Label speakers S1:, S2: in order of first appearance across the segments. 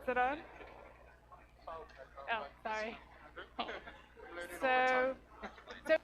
S1: it on? Oh, sorry. So, so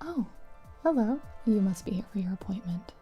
S2: Oh, hello. You must be here for your appointment.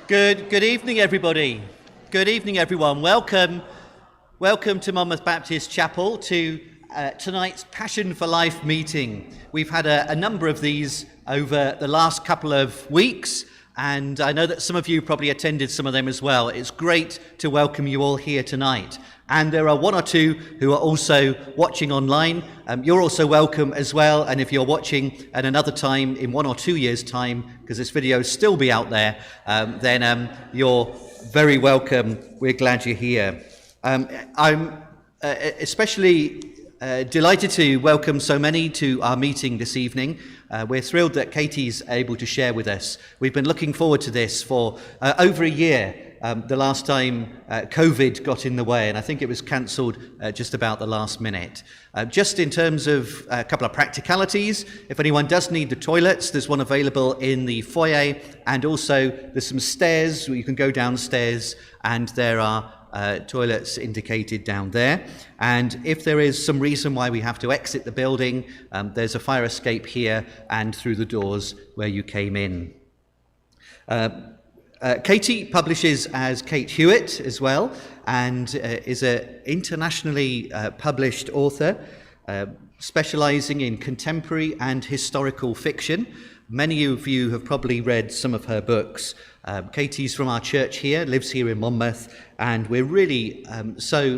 S3: Good evening, everybody. Good evening, everyone. Welcome to Monmouth Baptist Chapel to tonight's Passion for Life meeting. We've had a number of these over the last couple of weeks, and I know that some of you probably attended some of them as well. It's great to welcome you all here tonight. And there are one or two who are also watching online. You're also welcome as well. And if you're watching at another time, in 1 or 2 years' time, because this video will still be out there, then you're very welcome. We're glad you're here. I'm especially delighted to welcome so many to our meeting this evening. We're thrilled that Katie's able to share with us. We've been looking forward to this for over a year. The last time COVID got in the way, and I think it was cancelled just about the last minute. Just in terms of a couple of practicalities, if anyone does need the toilets, there's one available in the foyer, and also there's some stairs where you can go downstairs, and there are toilets indicated down there. And if there is some reason why we have to exit the building, there's a fire escape here and through the doors where you came in. Katie publishes as Kate Hewitt as well, and is an internationally published author, specializing in contemporary and historical fiction. Many of you have probably read some of her books. Katie's from our church here, lives here in Monmouth, and we're really,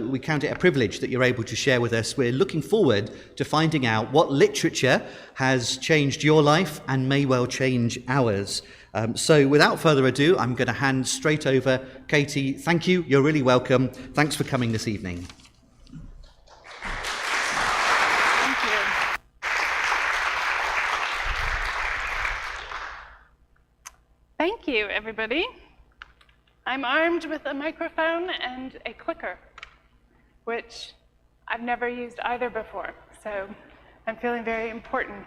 S3: we count it a privilege that you're able to share with us. We're looking forward to finding out what literature has changed your life and may well change ours. So without further ado, I'm going to hand straight over. Katie, thank you. You're really welcome. Thanks for coming this evening.
S1: Thank you. Thank you, everybody. I'm armed with a microphone and a clicker, which I've never used either before, so I'm feeling very important.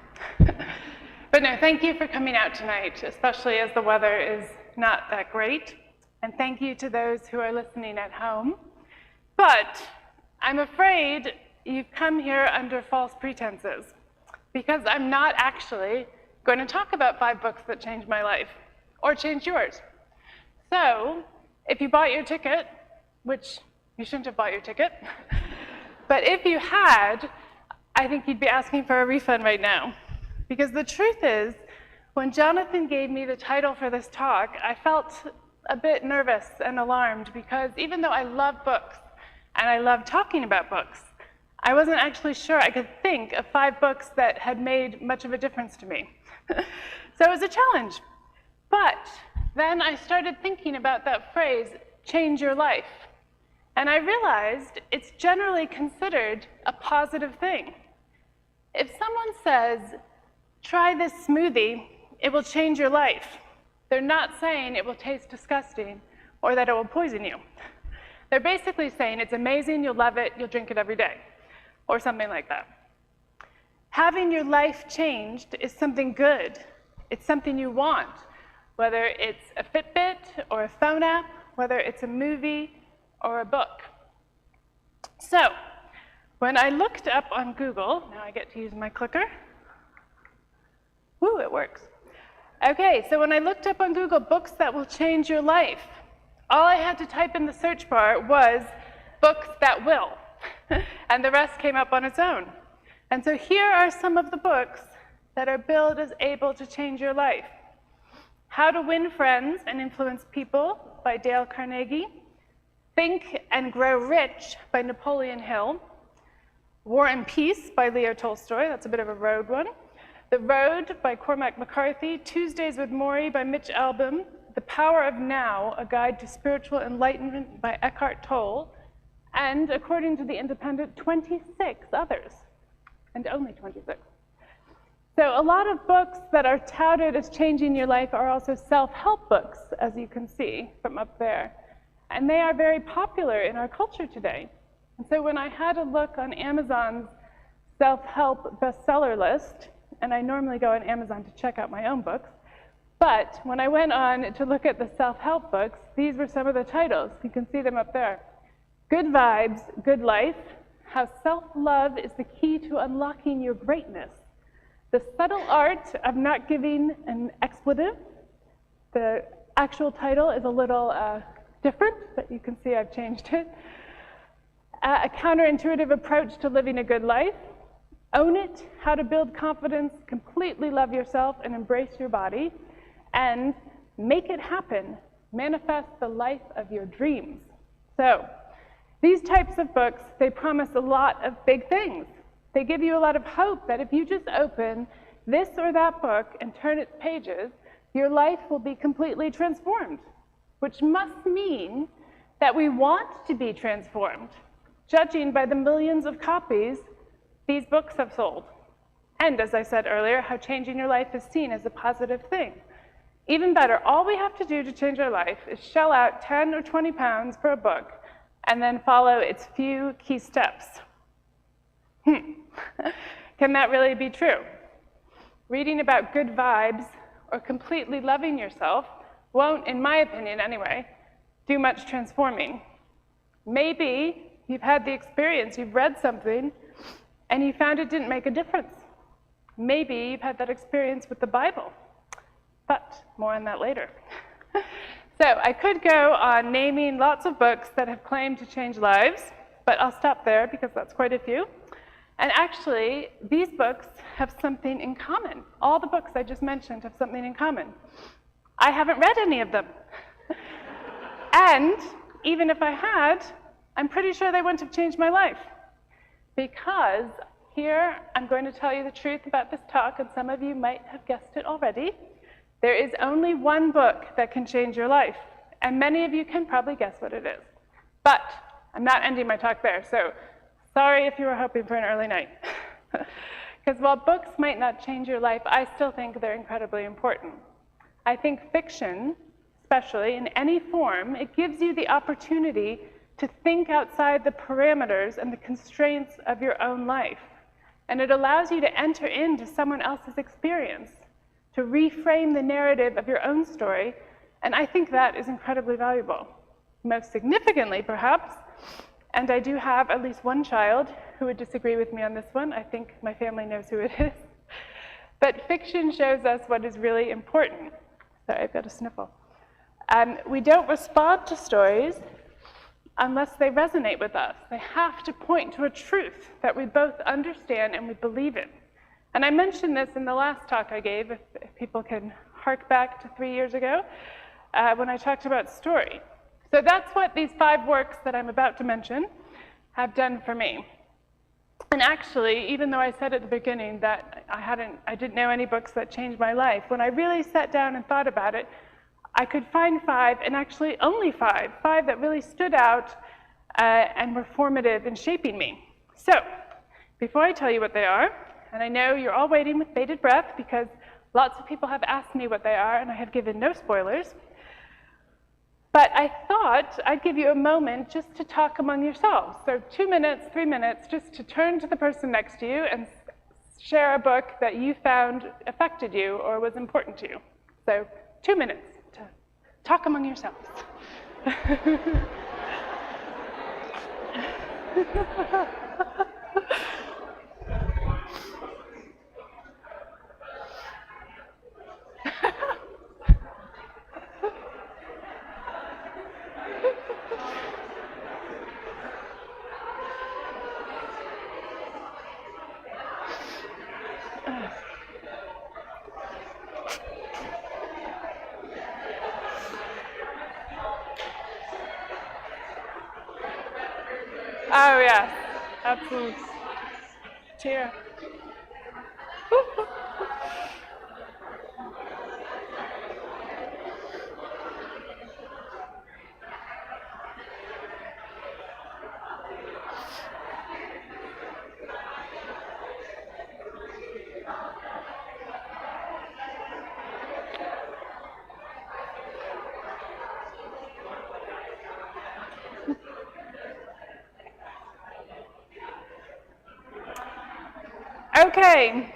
S1: But no, thank you for coming out tonight, especially as the weather is not that great. And thank you to those who are listening at home. But I'm afraid you've come here under false pretenses, because I'm not actually going to talk about 5 books that changed my life, or changed yours. So, if you bought your ticket, which you shouldn't have bought your ticket, but if you had, I think you'd be asking for a refund right now. Because the truth is, when Jonathan gave me the title for this talk, I felt a bit nervous and alarmed, because even though I love books and I love talking about books, I wasn't actually sure I could think of 5 books that had made much of a difference to me. So it was a challenge. But then I started thinking about that phrase, change your life. And I realized it's generally considered a positive thing. If someone says, try this smoothie, it will change your life, they're not saying it will taste disgusting or that it will poison you. They're basically saying it's amazing, you'll love it, you'll drink it every day, or something like that. Having your life changed is something good. It's something you want, whether it's a Fitbit or a phone app, whether it's a movie or a book. So, when I looked up on Google, now I get to use my clicker. Woo, it works. Okay, so when I looked up on Google books that will change your life, all I had to type in the search bar was books that will, and the rest came up on its own. And so here are some of the books that are billed as able to change your life. How to Win Friends and Influence People by Dale Carnegie. Think and Grow Rich by Napoleon Hill. War and Peace by Leo Tolstoy, that's a bit of a road one. The Road by Cormac McCarthy. Tuesdays with Morrie by Mitch Albom. The Power of Now, A Guide to Spiritual Enlightenment by Eckhart Tolle. And according to The Independent, 26 others, and only 26. So a lot of books that are touted as changing your life are also self-help books, as you can see from up there. And they are very popular in our culture today. And so when I had a look on Amazon's self-help bestseller list, and I normally go on Amazon to check out my own books, but when I went on to look at the self-help books, these were some of the titles. You can see them up there. Good Vibes, Good Life, How Self-Love is the Key to Unlocking Your Greatness. The Subtle Art of Not Giving an Expletive, The actual title is a little different, but you can see I've changed it. A counterintuitive approach to living a good life. Own it, how to build confidence, completely love yourself and embrace your body. And make it happen, manifest the life of your dreams. So these types of books, they promise a lot of big things. They give you a lot of hope that if you just open this or that book and turn its pages, your life will be completely transformed, which must mean that we want to be transformed, judging by the millions of copies these books have sold. And as I said earlier, how changing your life is seen as a positive thing. Even better, all we have to do to change our life is shell out 10 or 20 pounds for a book and then follow its few key steps. Can that really be true? Reading about good vibes or completely loving yourself won't, in my opinion anyway, do much transforming. Maybe you've had the experience, you've read something, and you found it didn't make a difference. Maybe you've had that experience with the Bible, but more on that later. So I could go on naming lots of books that have claimed to change lives, but I'll stop there because that's quite a few. And actually, these books have something in common. All the books I just mentioned have something in common. I haven't read any of them. And even if I had, I'm pretty sure they wouldn't have changed my life. Because here, I'm going to tell you the truth about this talk, and some of you might have guessed it already. There is only one book that can change your life, and many of you can probably guess what it is. But I'm not ending my talk there, so sorry if you were hoping for an early night. Because while books might not change your life, I still think they're incredibly important. I think fiction, especially in any form, it gives you the opportunity to think outside the parameters and the constraints of your own life. And it allows you to enter into someone else's experience, to reframe the narrative of your own story, and I think that is incredibly valuable. Most significantly, perhaps, and I do have at least one child who would disagree with me on this one. I think my family knows who it is. But fiction shows us what is really important. Sorry, I've got a sniffle. We don't respond to stories unless they resonate with us. They have to point to a truth that we both understand and we believe in. And I mentioned this in the last talk I gave, if people can hark back to 3 years ago, when I talked about story. So that's what these 5 works that I'm about to mention have done for me. And actually, even though I said at the beginning that I didn't know any books that changed my life, when I really sat down and thought about it, I could find 5, and actually only 5 that really stood out and were formative in shaping me. So, before I tell you what they are, and I know you're all waiting with bated breath because lots of people have asked me what they are, and I have given no spoilers. But I thought I'd give you a moment just to talk among yourselves. So 2 minutes, 3 minutes, just to turn to the person next to you and share a book that you found affected you or was important to you. So 2 minutes to talk among yourselves. Oh, yes, absolutely. Cheer. Okay.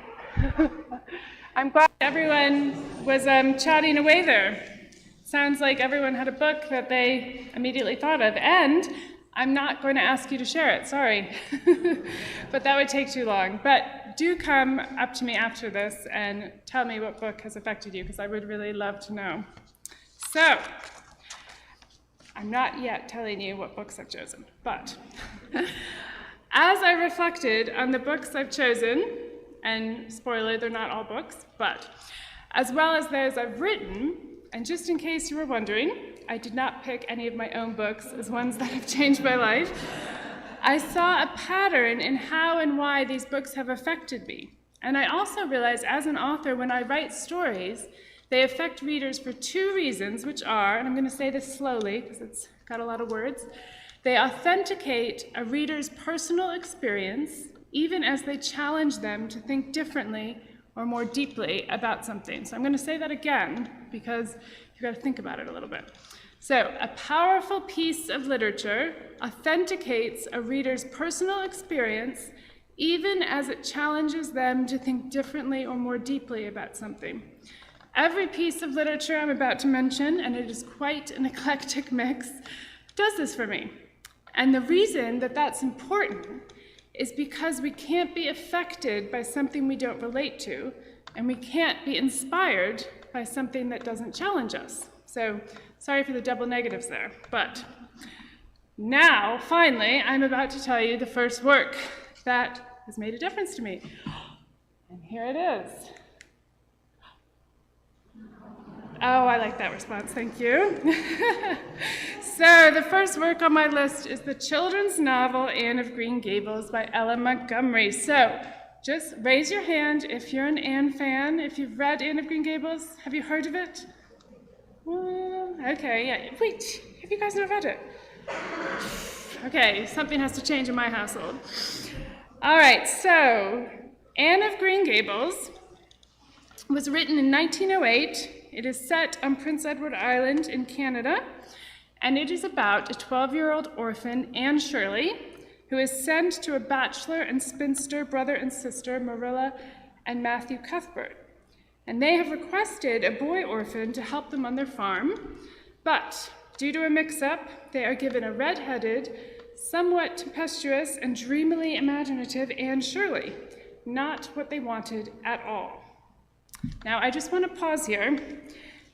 S1: I'm glad everyone was chatting away there. Sounds like everyone had a book that they immediately thought of, and I'm not going to ask you to share it, sorry. But that would take too long. But do come up to me after this and tell me what book has affected you, because I would really love to know. So, I'm not yet telling you what books I've chosen, but as I reflected on the books I've chosen, and spoiler, they're not all books, but as well as those I've written, and just in case you were wondering, I did not pick any of my own books as ones that have changed my life. I saw a pattern in how and why these books have affected me. And I also realized as an author, when I write stories, they affect readers for two reasons, which are, and I'm going to say this slowly because it's got a lot of words, they authenticate a reader's personal experience, even as they challenge them to think differently or more deeply about something. So I'm going to say that again because you've got to think about it a little bit. So, a powerful piece of literature authenticates a reader's personal experience, even as it challenges them to think differently or more deeply about something. Every piece of literature I'm about to mention, and it is quite an eclectic mix, does this for me. And the reason that that's important is because we can't be affected by something we don't relate to, and we can't be inspired by something that doesn't challenge us. So, sorry for the double negatives there, but now, finally, I'm about to tell you the first work that has made a difference to me. And here it is. Oh, I like that response, thank you. So, the first work on my list is the children's novel Anne of Green Gables by Ella Montgomery. So, just raise your hand if you're an Anne fan, if you've read Anne of Green Gables. Have you heard of it? Okay, yeah. Wait, have you guys not read it? Okay, something has to change in my household. All right, so Anne of Green Gables was written in 1908. It is set on Prince Edward Island in Canada, and it is about a 12-year-old orphan, Anne Shirley, who is sent to a bachelor and spinster brother and sister, Marilla and Matthew Cuthbert. And they have requested a boy orphan to help them on their farm, but due to a mix-up, they are given a red-headed, somewhat tempestuous and dreamily imaginative Anne Shirley, not what they wanted at all. Now, I just want to pause here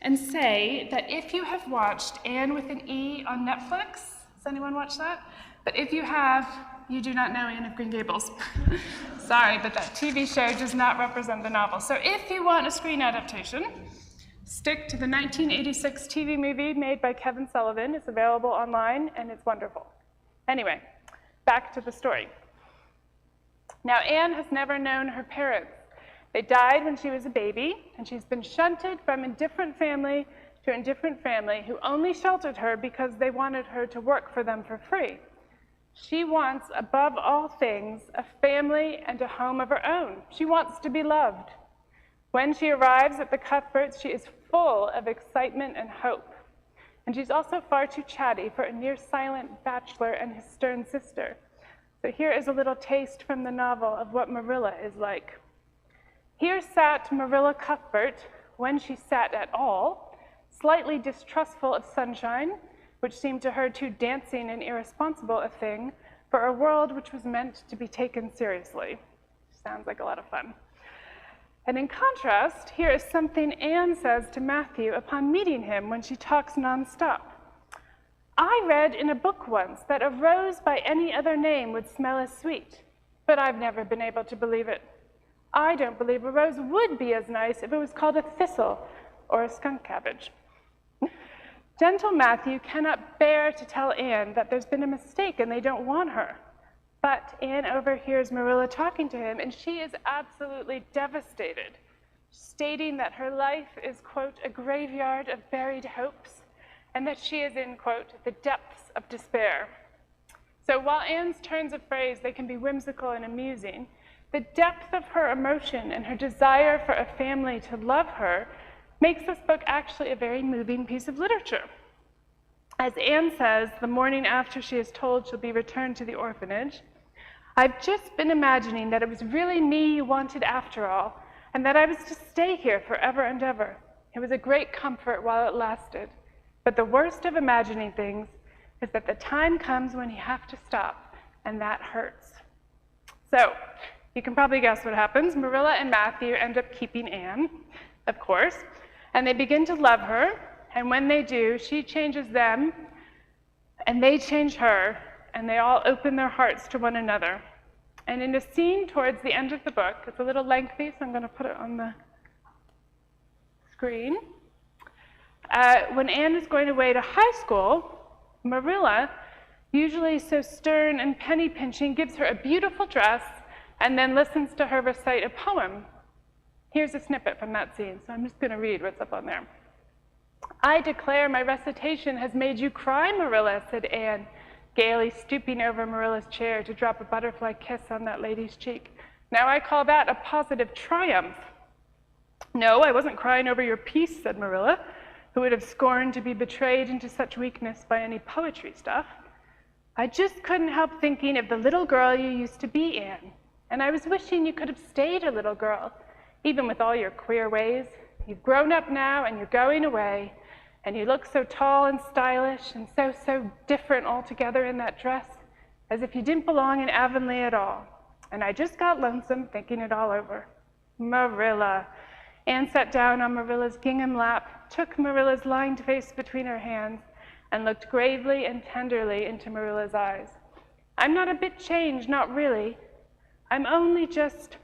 S1: and say that if you have watched Anne with an E on Netflix, has anyone watched that? But if you have, you do not know Anne of Green Gables. Sorry, but that TV show does not represent the novel. So if you want a screen adaptation, stick to the 1986 TV movie made by Kevin Sullivan. It's available online, and it's wonderful. Anyway, back to the story. Now, Anne has never known her parents. They died when she was a baby, and she's been shunted from a different family to a different family who only sheltered her because they wanted her to work for them for free. She wants, above all things, a family and a home of her own. She wants to be loved. When she arrives at the Cuthberts, she is full of excitement and hope. And she's also far too chatty for a near-silent bachelor and his stern sister. So here is a little taste from the novel of what Marilla is like. Here sat Marilla Cuthbert, when she sat at all, slightly distrustful of sunshine, which seemed to her too dancing and irresponsible a thing for a world which was meant to be taken seriously. Sounds like a lot of fun. And in contrast, here is something Anne says to Matthew upon meeting him when she talks nonstop. I read in a book once that a rose by any other name would smell as sweet, but I've never been able to believe it. I don't believe a rose would be as nice if it was called a thistle or a skunk cabbage. Gentle Matthew cannot bear to tell Anne that there's been a mistake and they don't want her. But Anne overhears Marilla talking to him, and she is absolutely devastated, stating that her life is, quote, a graveyard of buried hopes, and that she is in, quote, the depths of despair. So while Anne's turns of phrase, they can be whimsical and amusing, the depth of her emotion and her desire for a family to love her makes this book actually a very moving piece of literature. As Anne says, the morning after she is told she'll be returned to the orphanage, I've just been imagining that it was really me you wanted after all, and that I was to stay here forever and ever. It was a great comfort while it lasted. But the worst of imagining things is that the time comes when you have to stop, and that hurts. So, you can probably guess what happens. Marilla and Matthew end up keeping Anne, of course, and they begin to love her, And when they do, she changes them, and they change her, and they all open their hearts to one another. And in a scene towards the end of the book, it's a little lengthy, so I'm going to put it on the screen. When Anne is going away to high school, Marilla, usually so stern and penny-pinching, gives her a beautiful dress and then listens to her recite a poem. Here's a snippet from that scene, so I'm just going to read what's up on there. "I declare my recitation has made you cry, Marilla," said Anne, gaily stooping over Marilla's chair to drop a butterfly kiss on that lady's cheek. "Now I call that a positive triumph." "No, I wasn't crying over your piece," said Marilla, who would have scorned to be betrayed into such weakness by any poetry stuff. "I just couldn't help thinking of the little girl you used to be, Anne, and I was wishing you could have stayed a little girl, even with all your queer ways. You've grown up now, and you're going away, and you look so tall and stylish and so different altogether in that dress, as if you didn't belong in Avonlea at all. And I just got lonesome thinking it all over." "Marilla." Anne sat down on Marilla's gingham lap, took Marilla's lined face between her hands, and looked gravely and tenderly into Marilla's eyes. "I'm not a bit changed, not really. I'm only just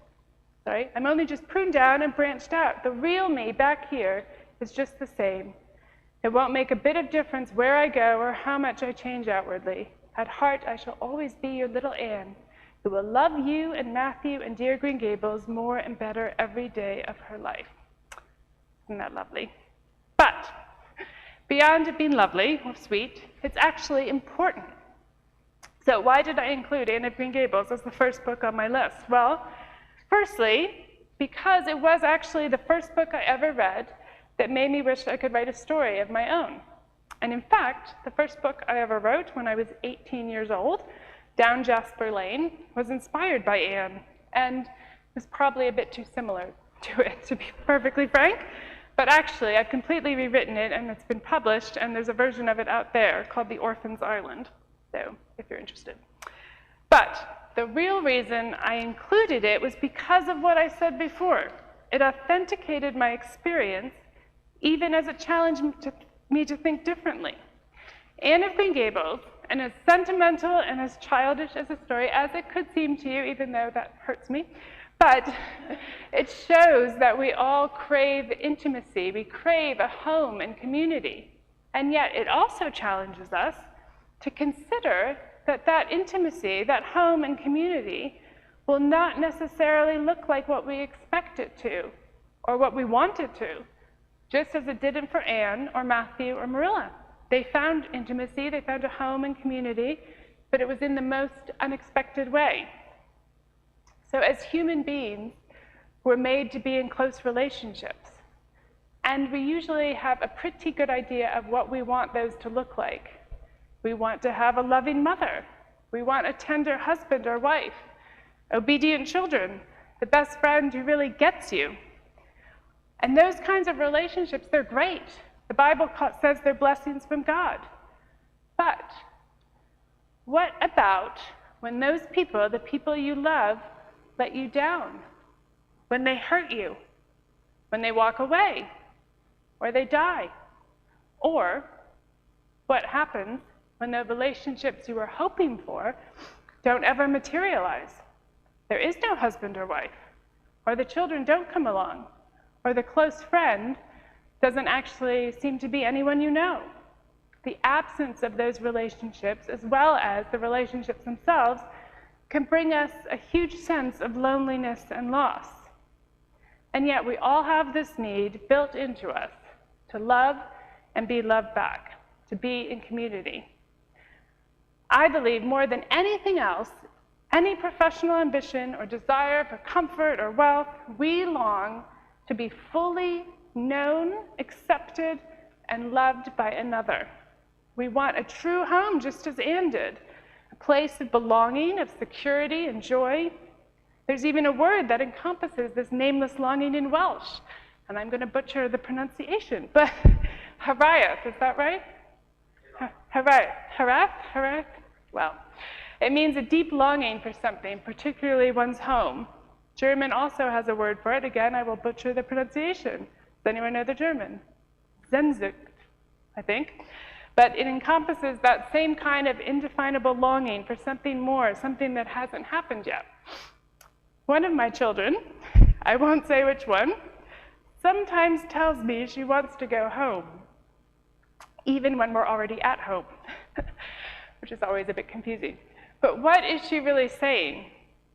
S1: pruned down and branched out. The real me back here is just the same. It won't make a bit of difference where I go or how much I change outwardly. At heart, I shall always be your little Anne, who will love you and Matthew and dear Green Gables more and better every day of her life." Isn't that lovely? But beyond it being lovely or sweet, it's actually important. So why did I include Anne of Green Gables as the first book on my list? Well, firstly, because it was actually the first book I ever read that made me wish I could write a story of my own. And in fact, the first book I ever wrote when I was 18 years old, Down Jasper Lane, was inspired by Anne, and was probably a bit too similar to it, to be perfectly frank. But actually, I've completely rewritten it, and it's been published, and there's a version of it out there called The Orphan's Island, so if you're interested. But the real reason I included it was because of what I said before. It authenticated my experience, even as it challenged me to think differently. Anne of Green Gables, and as sentimental and as childish as a story as it could seem to you, even though that hurts me, but it shows that we all crave intimacy. We crave a home and community. And yet it also challenges us to consider that that intimacy, that home and community, will not necessarily look like what we expect it to, or what we want it to, just as it didn't for Anne or Matthew or Marilla. They found intimacy, they found a home and community, but it was in the most unexpected way. So as human beings, we're made to be in close relationships. And we usually have a pretty good idea of what we want those to look like. We want to have a loving mother. We want a tender husband or wife, obedient children, the best friend who really gets you. And those kinds of relationships, they're great. The Bible says they're blessings from God. But what about when those people, the people you love, let you down? When they hurt you? When they walk away? Or they die? Or what happens when the relationships you were hoping for don't ever materialize? There is no husband or wife, or the children don't come along, or the close friend doesn't actually seem to be anyone you know. The absence of those relationships, as well as the relationships themselves, can bring us a huge sense of loneliness and loss. And yet we all have this need built into us to love and be loved back, to be in community. I believe more than anything else, any professional ambition or desire for comfort or wealth, we long to be fully known, accepted, and loved by another. We want a true home, just as Anne did, a place of belonging, of security and joy. There's even a word that encompasses this nameless longing in Welsh, and I'm going to butcher the pronunciation, but haraeth, is that right? Haraeth? Well, it means a deep longing for something, particularly one's home. German also has a word for it. Again, I will butcher the pronunciation. Does anyone know the German? Sehnsucht. I think. But it encompasses that same kind of indefinable longing for something more, something that hasn't happened yet. One of my children, I won't say which one, sometimes tells me she wants to go home, even when we're already at home, which is always a bit confusing. But what is she really saying?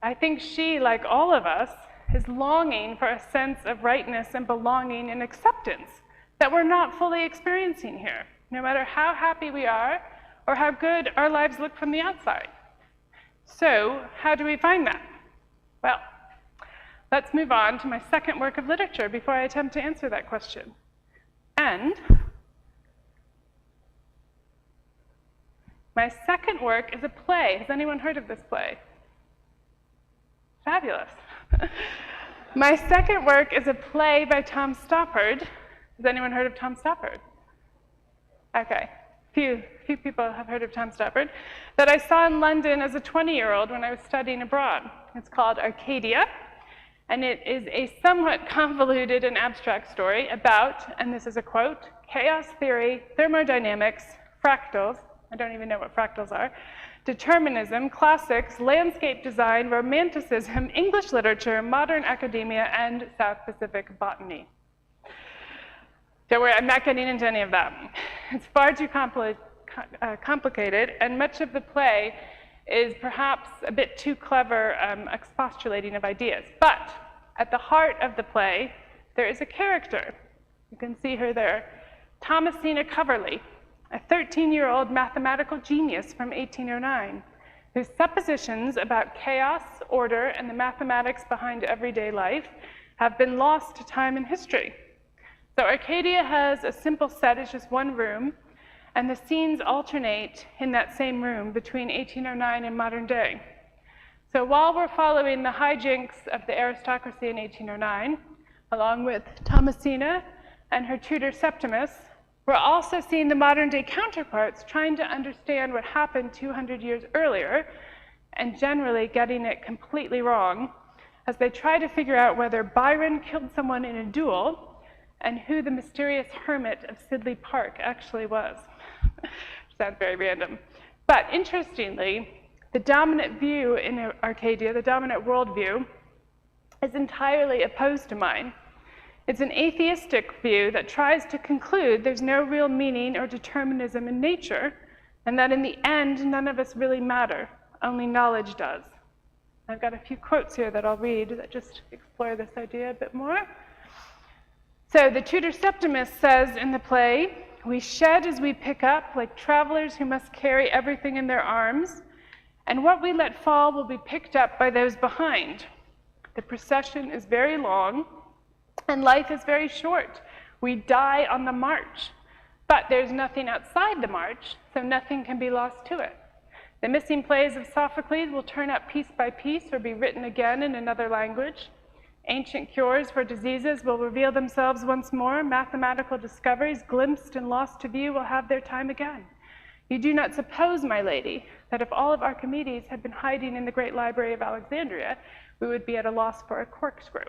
S1: I think she, like all of us, is longing for a sense of rightness and belonging and acceptance that we're not fully experiencing here, no matter how happy we are or how good our lives look from the outside. So, how do we find that? Well, let's move on to my second work of literature before I attempt to answer that question. And my second work is a play. Has anyone heard of this play? Fabulous. My second work is a play by Tom Stoppard. Has anyone heard of Tom Stoppard? Okay, few people have heard of Tom Stoppard. That I saw in London as a 20-year-old when I was studying abroad. It's called Arcadia, and it is a somewhat convoluted and abstract story about, and this is a quote, chaos theory, thermodynamics, fractals, I don't even know what fractals are, determinism, classics, landscape design, romanticism, English literature, modern academia, and South Pacific botany. Don't worry, I'm not getting into any of that. It's far too complicated, and much of the play is perhaps a bit too clever expostulating of ideas. But at the heart of the play, there is a character. You can see her there, Thomasina Coverley, a 13-year-old mathematical genius from 1809, whose suppositions about chaos, order, and the mathematics behind everyday life have been lost to time and history. So Arcadia has a simple set, it's just one room, and the scenes alternate in that same room between 1809 and modern day. So while we're following the hijinks of the aristocracy in 1809, along with Thomasina and her tutor Septimus, we're also seeing the modern day counterparts trying to understand what happened 200 years earlier, and generally getting it completely wrong, as they try to figure out whether Byron killed someone in a duel, and who the mysterious hermit of Sidley Park actually was. Sounds very random. But interestingly, the dominant view in Arcadia, the dominant worldview, is entirely opposed to mine. It's an atheistic view that tries to conclude there's no real meaning or determinism in nature, and that in the end, none of us really matter, only knowledge does. I've got a few quotes here that I'll read that just explore this idea a bit more. So the tutor Septimus says in the play, "We shed as we pick up, like travelers who must carry everything in their arms, and what we let fall will be picked up by those behind. The procession is very long, and life is very short. We die on the march, but there's nothing outside the march, so nothing can be lost to it. The missing plays of Sophocles will turn up piece by piece or be written again in another language. Ancient cures for diseases will reveal themselves once more. Mathematical discoveries, glimpsed and lost to view, will have their time again. You do not suppose, my lady, that if all of Archimedes had been hiding in the great library of Alexandria, we would be at a loss for a corkscrew."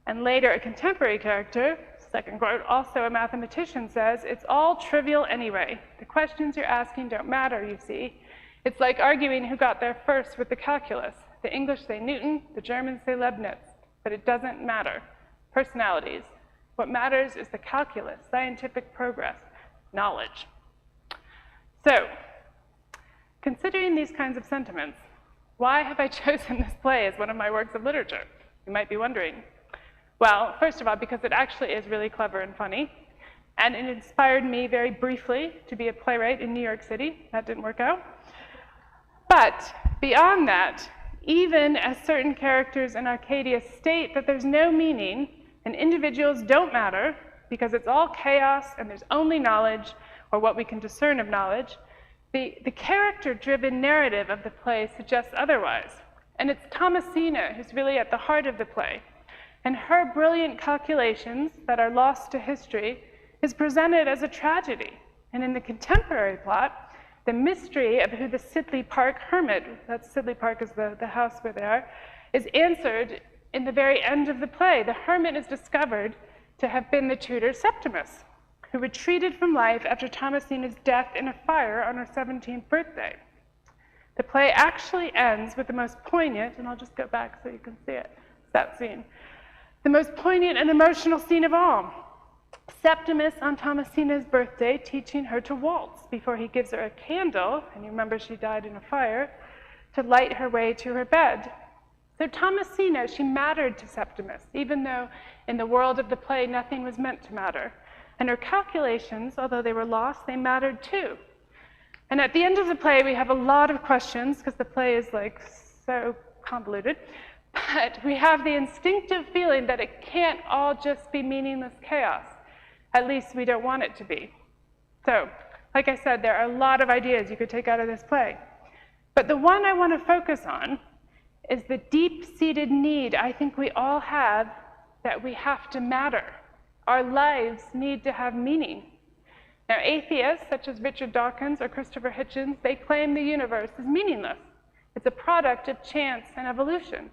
S1: And later, a contemporary character, second quote, also a mathematician, says, "It's all trivial anyway. The questions you're asking don't matter, you see. It's like arguing who got there first with the calculus. The English say Newton, the Germans say Leibniz, but it doesn't matter. Personalities. What matters is the calculus, scientific progress, knowledge." So, considering these kinds of sentiments, why have I chosen this play as one of my works of literature? You might be wondering. Well, first of all, because it actually is really clever and funny, and it inspired me very briefly to be a playwright in New York City. That didn't work out. But beyond that, even as certain characters in Arcadia state that there's no meaning and individuals don't matter because it's all chaos and there's only knowledge, or what we can discern of knowledge, the character-driven narrative of the play suggests otherwise. And it's Thomasina who's really at the heart of the play. And her brilliant calculations that are lost to history is presented as a tragedy. And in the contemporary plot, the mystery of who the Sidley Park hermit, that Sidley Park is the house where they are, is answered in the very end of the play. The hermit is discovered to have been the tutor Septimus, who retreated from life after Thomasina's death in a fire on her 17th birthday. The play actually ends with the most poignant, and I'll just go back so you can see it, that scene, the most poignant and emotional scene of all. Septimus on Thomasina's birthday teaching her to waltz before he gives her a candle, and you remember she died in a fire, to light her way to her bed. So Thomasina, she mattered to Septimus, even though in the world of the play nothing was meant to matter. And her calculations, although they were lost, they mattered too. And at the end of the play, we have a lot of questions, because the play is like so convoluted, but we have the instinctive feeling that it can't all just be meaningless chaos. At least we don't want it to be. So, like I said, there are a lot of ideas you could take out of this play. But the one I want to focus on is the deep-seated need I think we all have that we have to matter. Our lives need to have meaning. Now, atheists, such as Richard Dawkins or Christopher Hitchens, they claim the universe is meaningless. It's a product of chance and evolution.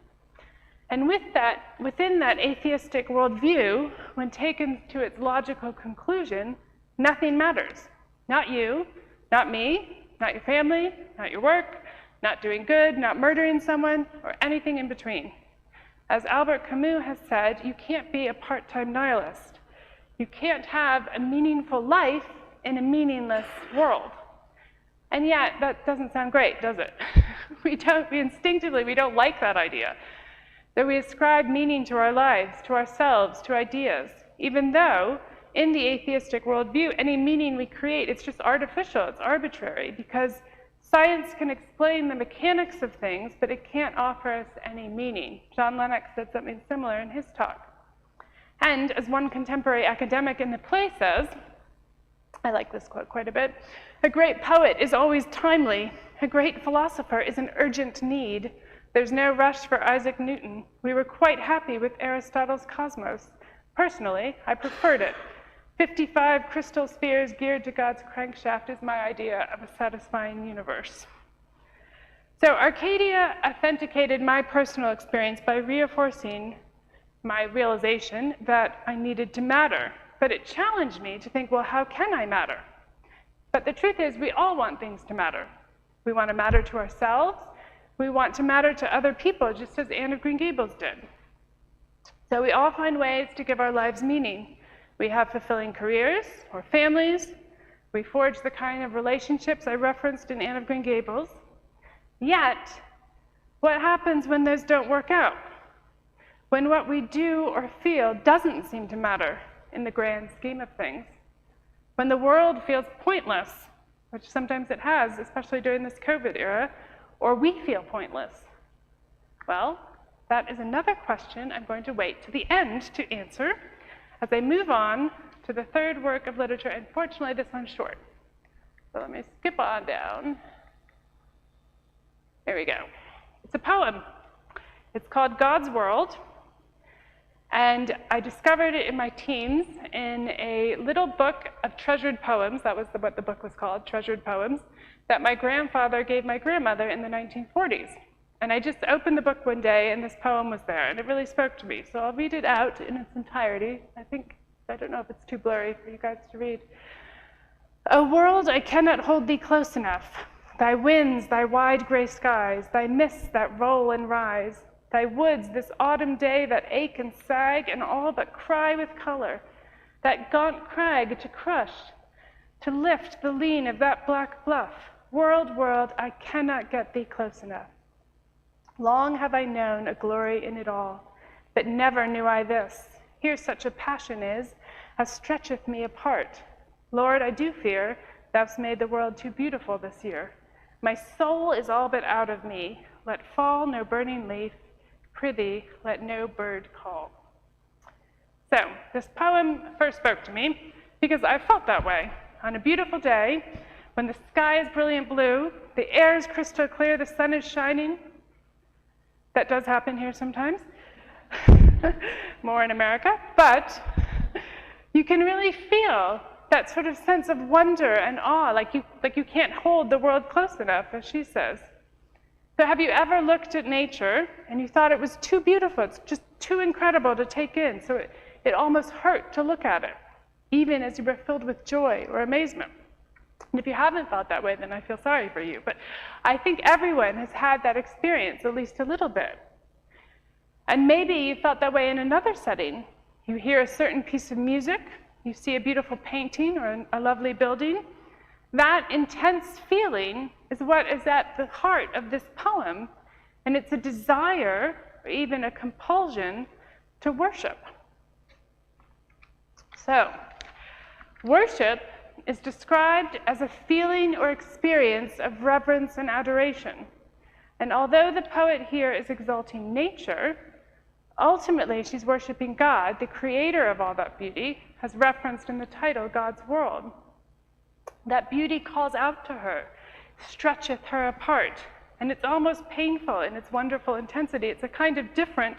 S1: And within that atheistic worldview, when taken to its logical conclusion, nothing matters. Not you, not me, not your family, not your work, not doing good, not murdering someone, or anything in between. As Albert Camus has said, you can't be a part-time nihilist. You can't have a meaningful life in a meaningless world. And yet, that doesn't sound great, does it? We instinctively don't like that idea. That we ascribe meaning to our lives, to ourselves, to ideas, even though in the atheistic worldview, any meaning we create, it's just artificial, it's arbitrary, because science can explain the mechanics of things, but it can't offer us any meaning. John Lennox said something similar in his talk. And as one contemporary academic in the play says, I like this quote quite a bit, a great poet is always timely, a great philosopher is an urgent need. There's no rush for Isaac Newton. We were quite happy with Aristotle's cosmos. Personally, I preferred it. 55 crystal spheres geared to God's crankshaft is my idea of a satisfying universe. So Arcadia authenticated my personal experience by reinforcing my realization that I needed to matter. But it challenged me to think, well, how can I matter? But the truth is, we all want things to matter. We want to matter to ourselves. We want to matter to other people, just as Anne of Green Gables did. So we all find ways to give our lives meaning. We have fulfilling careers or families. We forge the kind of relationships I referenced in Anne of Green Gables. Yet, what happens when those don't work out? When what we do or feel doesn't seem to matter in the grand scheme of things? When the world feels pointless, which sometimes it has, especially during this COVID era, or we feel pointless? Well, that is another question I'm going to wait to the end to answer as I move on to the third work of literature, and fortunately this one's short. So let me skip on down. There we go. It's a poem. It's called God's World, and I discovered it in my teens in a little book of treasured poems. That was what the book was called, Treasured Poems, that my grandfather gave my grandmother in the 1940s. And I just opened the book one day, and this poem was there, and it really spoke to me. So I'll read it out in its entirety. I don't know if it's too blurry for you guys to read. O world, I cannot hold thee close enough. Thy winds, thy wide gray skies, thy mists that roll and rise, thy woods this autumn day that ache and sag and all but cry with color, that gaunt crag to crush, to lift the lean of that black bluff. World, world, I cannot get thee close enough. Long have I known a glory in it all, but never knew I this. Here such a passion is, as stretcheth me apart. Lord, I do fear, thou'st made the world too beautiful this year. My soul is all but out of me. Let fall no burning leaf, prithee, let no bird call. So, this poem first spoke to me because I felt that way. On a beautiful day, when the sky is brilliant blue, the air is crystal clear, the sun is shining. That does happen here sometimes, more in America, but you can really feel that sort of sense of wonder and awe, like you can't hold the world close enough, as she says. So have you ever looked at nature and you thought it was too beautiful, it's just too incredible to take in, so it almost hurt to look at it? even as you were filled with joy or amazement. And if you haven't felt that way, then I feel sorry for you. But I think everyone has had that experience at least a little bit. And maybe you felt that way in another setting. You hear a certain piece of music, you see a beautiful painting or a lovely building. That intense feeling is what is at the heart of this poem, and it's a desire, or even a compulsion, to worship. So, worship is described as a feeling or experience of reverence and adoration. And although the poet here is exalting nature, ultimately she's worshiping God, the creator of all that beauty, as referenced in the title, God's world. That beauty calls out to her, stretcheth her apart, and it's almost painful in its wonderful intensity. It's a kind of different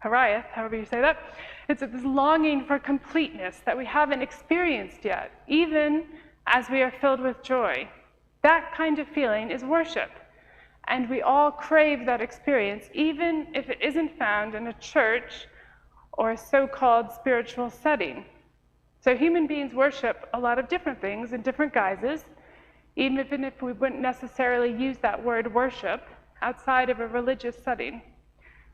S1: Hariath, however you say that. It's this longing for completeness that we haven't experienced yet, even as we are filled with joy. That kind of feeling is worship. And we all crave that experience, even if it isn't found in a church or a so-called spiritual setting. So human beings worship a lot of different things in different guises, even if we wouldn't necessarily use that word worship outside of a religious setting.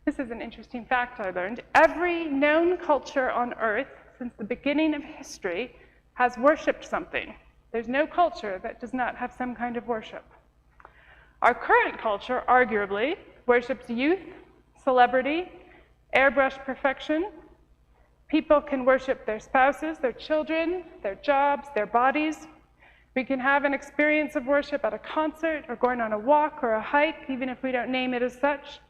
S1: This is an interesting fact I learned. Every known culture on Earth since the beginning of history has worshipped something. There's no culture that does not have some kind of worship. Our current culture, arguably, worships youth, celebrity, airbrushed perfection. People can worship their spouses, their children, their jobs, their bodies. We can have an experience of worship at a concert or going on a walk or a hike, even if we don't name it as such.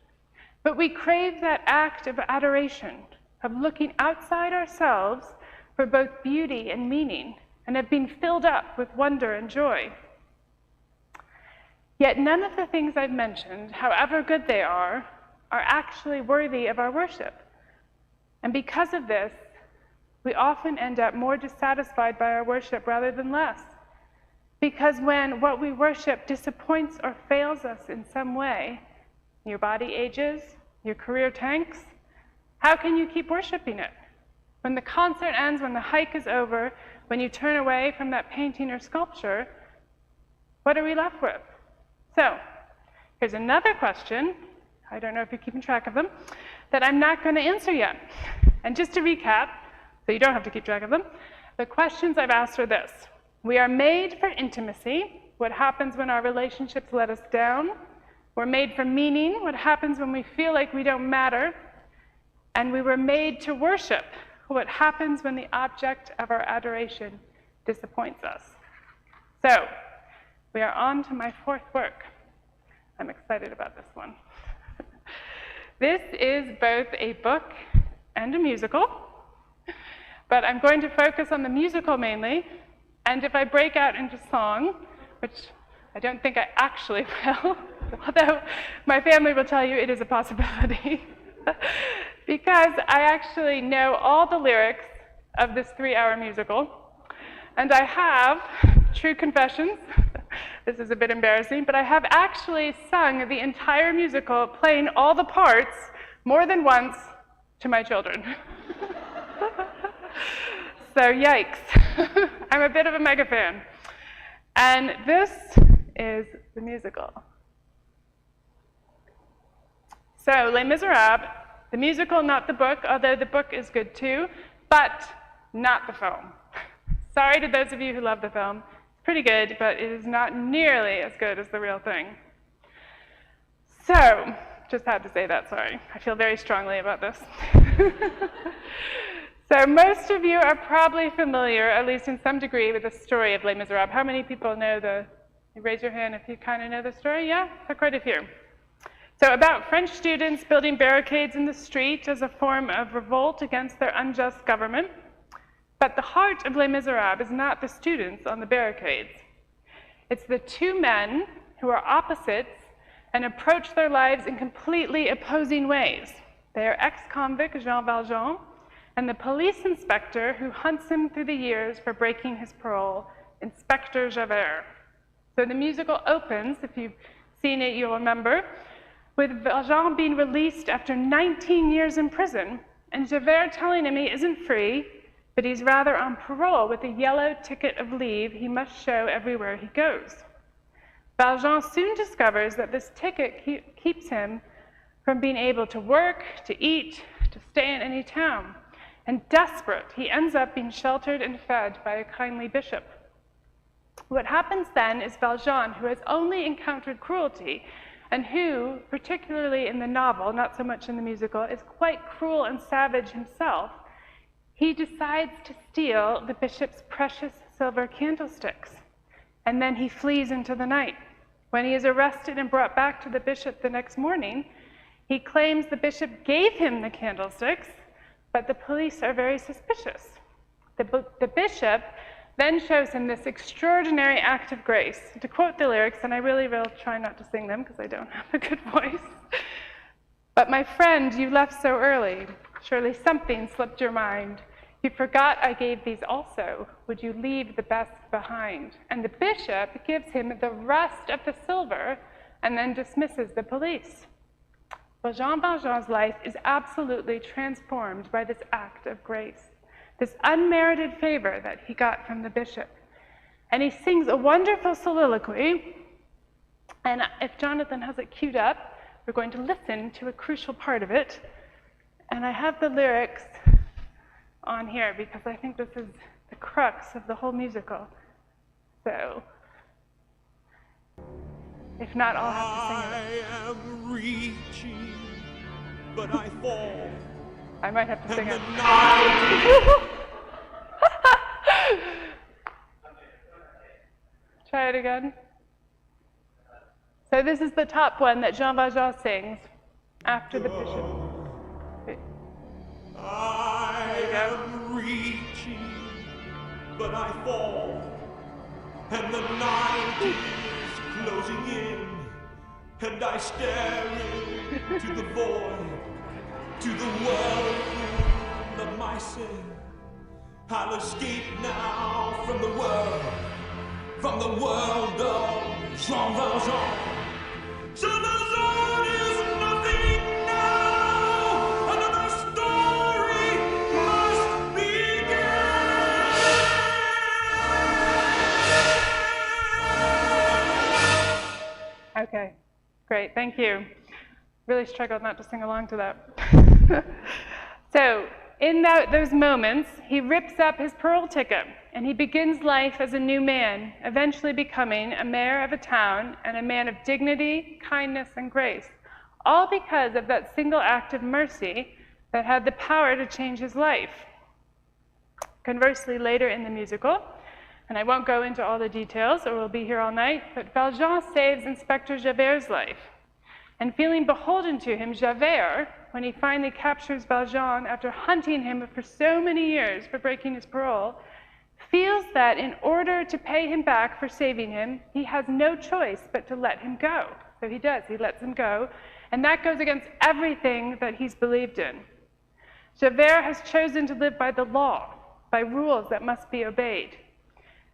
S1: But we crave that act of adoration, of looking outside ourselves for both beauty and meaning, and of being filled up with wonder and joy. Yet none of the things I've mentioned, however good they are actually worthy of our worship. And because of this, we often end up more dissatisfied by our worship rather than less. Because when what we worship disappoints or fails us in some way, your body ages, your career tanks, how can you keep worshiping it? When the concert ends, when the hike is over, when you turn away from that painting or sculpture, what are we left with? So, here's another question, I don't know if you're keeping track of them, that I'm not going to answer yet. And just to recap, so you don't have to keep track of them, the questions I've asked are this. We are made for intimacy. What happens when our relationships let us down? We're made for meaning. What happens when we feel like we don't matter? And we were made to worship. What happens when the object of our adoration disappoints us? So, we are on to my fourth work. I'm excited about this one. This is both a book and a musical, but I'm going to focus on the musical mainly, and if I break out into song, which I don't think I actually will, although my family will tell you it is a possibility, because I actually know all the lyrics of this 3-hour musical, and I have, true confessions, this is a bit embarrassing, but I have actually sung the entire musical, playing all the parts more than once to my children. So yikes, I'm a bit of a mega fan. And this is the musical. So Les Miserables, the musical, not the book, although the book is good too, but not the film. Sorry to those of you who love the film. It's pretty good, but it is not nearly as good as the real thing. So, just had to say that, sorry. I feel very strongly about this. So most of you are probably familiar, at least in some degree, with the story of Les Miserables. How many people know you raise your hand if you kind of know the story? Yeah, quite a few. So about French students building barricades in the street as a form of revolt against their unjust government. But the heart of Les Miserables is not the students on the barricades. It's the two men who are opposites and approach their lives in completely opposing ways. They are ex-convict Jean Valjean and the police inspector who hunts him through the years for breaking his parole, Inspector Javert. So the musical opens, if you've seen it, you'll remember, with Valjean being released after 19 years in prison, and Javert telling him he isn't free but he's rather on parole with a yellow ticket of leave he must show everywhere he goes. Valjean soon discovers that this ticket keeps him from being able to work, to eat, to stay in any town. And desperate, he ends up being sheltered and fed by a kindly bishop. What happens then is Valjean, who has only encountered cruelty, and who, particularly in the novel, not so much in the musical, is quite cruel and savage himself, he decides to steal the bishop's precious silver candlesticks. And then he flees into the night. When he is arrested and brought back to the bishop the next morning, he claims the bishop gave him the candlesticks, but the police are very suspicious. The bishop then shows him this extraordinary act of grace. To quote the lyrics, and I really will try not to sing them because I don't have a good voice. But my friend, you left so early. Surely something slipped your mind. You forgot I gave these also. Would you leave the best behind? And the bishop gives him the rest of the silver and then dismisses the police. Jean Valjean's life is absolutely transformed by this act of grace, this unmerited favor that he got from the bishop. And he sings a wonderful soliloquy, and if Jonathan has it queued up, we're going to listen to a crucial part of it. And I have the lyrics on here because I think this is the crux of the whole musical. So, if not, I'll have to sing it.
S4: I am reaching, but I fall.
S1: I might have to sing it. Try it again. So this is the top one that Jean Valjean sings after the bishop. Wait.
S4: I am reaching, but I fall, and the night is closing in, and I stare into the void, to the whirlpool of my sin. I'll escape now from the world of Jean Valjean. Jean Valjean is nothing now. Another story must begin.
S1: Okay, great, thank you. Really struggled not to sing along to that. So, in those moments, he rips up his parole ticket and he begins life as a new man, eventually becoming a mayor of a town and a man of dignity, kindness, and grace, all because of that single act of mercy that had the power to change his life. Conversely, later in the musical, and I won't go into all the details or we'll be here all night, but Valjean saves Inspector Javert's life. And feeling beholden to him, Javert, when he finally captures Valjean after hunting him for so many years for breaking his parole, feels that in order to pay him back for saving him, he has no choice but to let him go. So he does, he lets him go, and that goes against everything that he's believed in. Javert has chosen to live by the law, by rules that must be obeyed.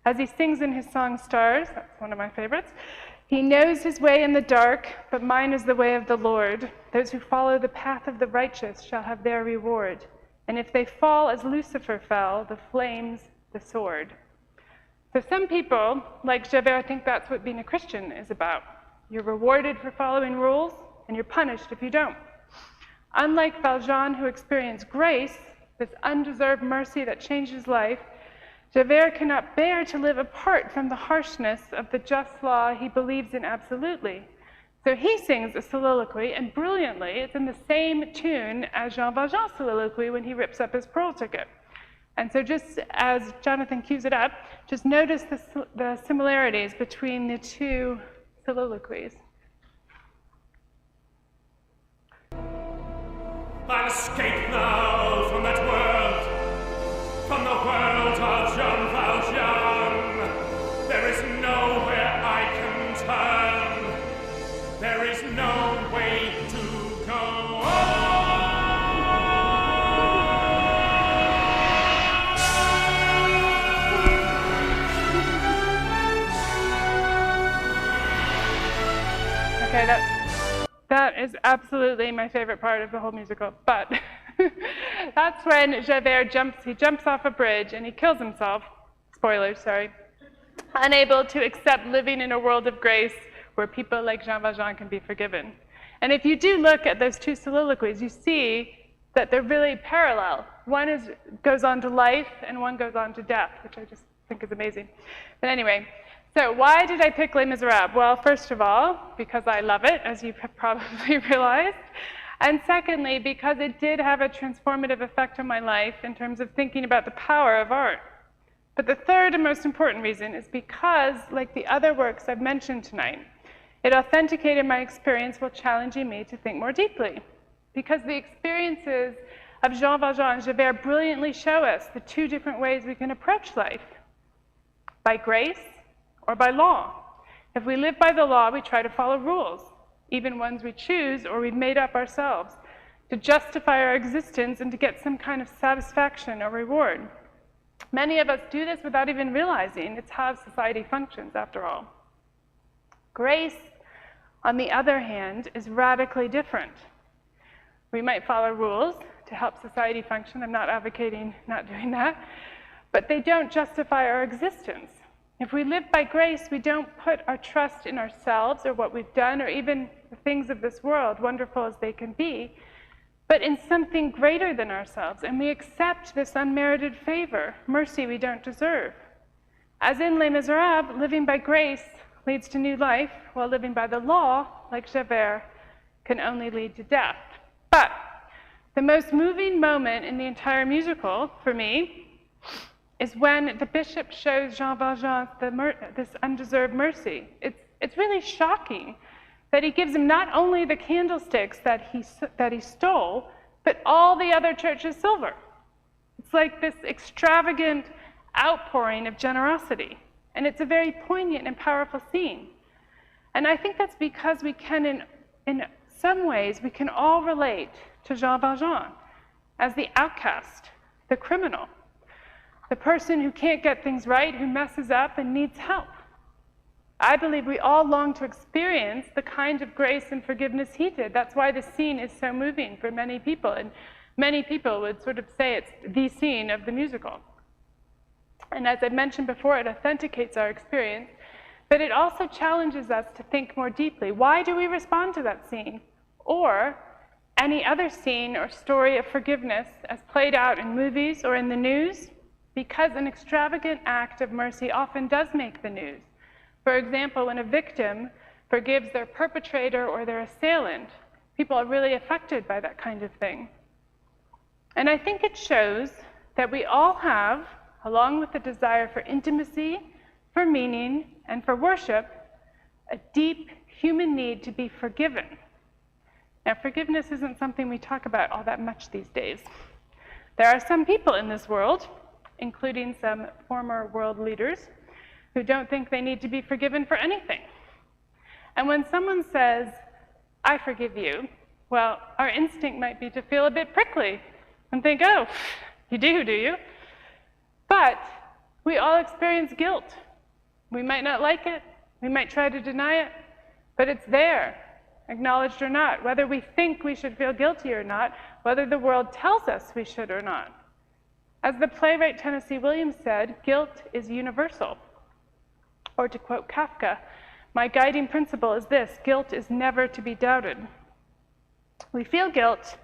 S1: As he sings in his song Stars, that's one of my favorites, he knows his way in the dark, but mine is the way of the Lord. Those who follow the path of the righteous shall have their reward. And if they fall as Lucifer fell, the flames, the sword. So some people, like Javert, think that's what being a Christian is about. You're rewarded for following rules, and you're punished if you don't. Unlike Valjean, who experienced grace, this undeserved mercy that changed his life, Javert cannot bear to live apart from the harshness of the just law he believes in absolutely. So he sings a soliloquy, and brilliantly, it's in the same tune as Jean Valjean's soliloquy when he rips up his parole ticket. And so just as Jonathan cues it up, just notice the similarities between the two soliloquies.
S4: I'll escape now from that world, from the world of Jean Valjean. There is nowhere I can turn. There is no way to go on.
S1: Okay, that is absolutely my favorite part of the whole musical. But That's when Javert jumps off a bridge and he kills himself. Spoilers, sorry. Unable to accept living in a world of grace where people like Jean Valjean can be forgiven. And if you do look at those two soliloquies, you see that they're really parallel. One goes on to life and one goes on to death, which I just think is amazing. But anyway, so why did I pick Les Miserables? Well, first of all, because I love it, as you have probably realized. And secondly, because it did have a transformative effect on my life in terms of thinking about the power of art. But the third and most important reason is because, like the other works I've mentioned tonight, it authenticated my experience while challenging me to think more deeply. Because the experiences of Jean Valjean and Javert brilliantly show us the two different ways we can approach life, by grace or by law. If we live by the law, we try to follow rules, even ones we choose or we've made up ourselves, to justify our existence and to get some kind of satisfaction or reward. Many of us do this without even realizing it's how society functions, after all. Grace, on the other hand, is radically different. We might follow rules to help society function. I'm not advocating not doing that. But they don't justify our existence. If we live by grace, we don't put our trust in ourselves or what we've done or even the things of this world, wonderful as they can be, but in something greater than ourselves. And we accept this unmerited favor, mercy we don't deserve. As in Les Miserables, living by grace leads to new life, while living by the law, like Javert, can only lead to death. But the most moving moment in the entire musical, for me, is when the bishop shows Jean Valjean this undeserved mercy. It's really shocking that he gives him not only the candlesticks that he stole, but all the other church's silver. It's like this extravagant outpouring of generosity. And it's a very poignant and powerful scene. And I think that's because we can, in some ways, we can all relate to Jean Valjean as the outcast, the criminal, the person who can't get things right, who messes up and needs help. I believe we all long to experience the kind of grace and forgiveness he did. That's why the scene is so moving for many people. And many people would sort of say it's the scene of the musical. And as I mentioned before, it authenticates our experience, but it also challenges us to think more deeply. Why do we respond to that scene? Or any other scene or story of forgiveness as played out in movies or in the news? Because an extravagant act of mercy often does make the news. For example, when a victim forgives their perpetrator or their assailant, people are really affected by that kind of thing. And I think it shows that we all have, along with the desire for intimacy, for meaning, and for worship, a deep human need to be forgiven. Now, forgiveness isn't something we talk about all that much these days. There are some people in this world, including some former world leaders, who don't think they need to be forgiven for anything. And when someone says, "I forgive you," well, our instinct might be to feel a bit prickly and think, "Oh, you do you?" But we all experience guilt. We might not like it, we might try to deny it, but it's there, acknowledged or not, whether we think we should feel guilty or not, whether the world tells us we should or not. As the playwright Tennessee Williams said, guilt is universal. Or to quote Kafka, "My guiding principle is this: guilt is never to be doubted." We feel guilt,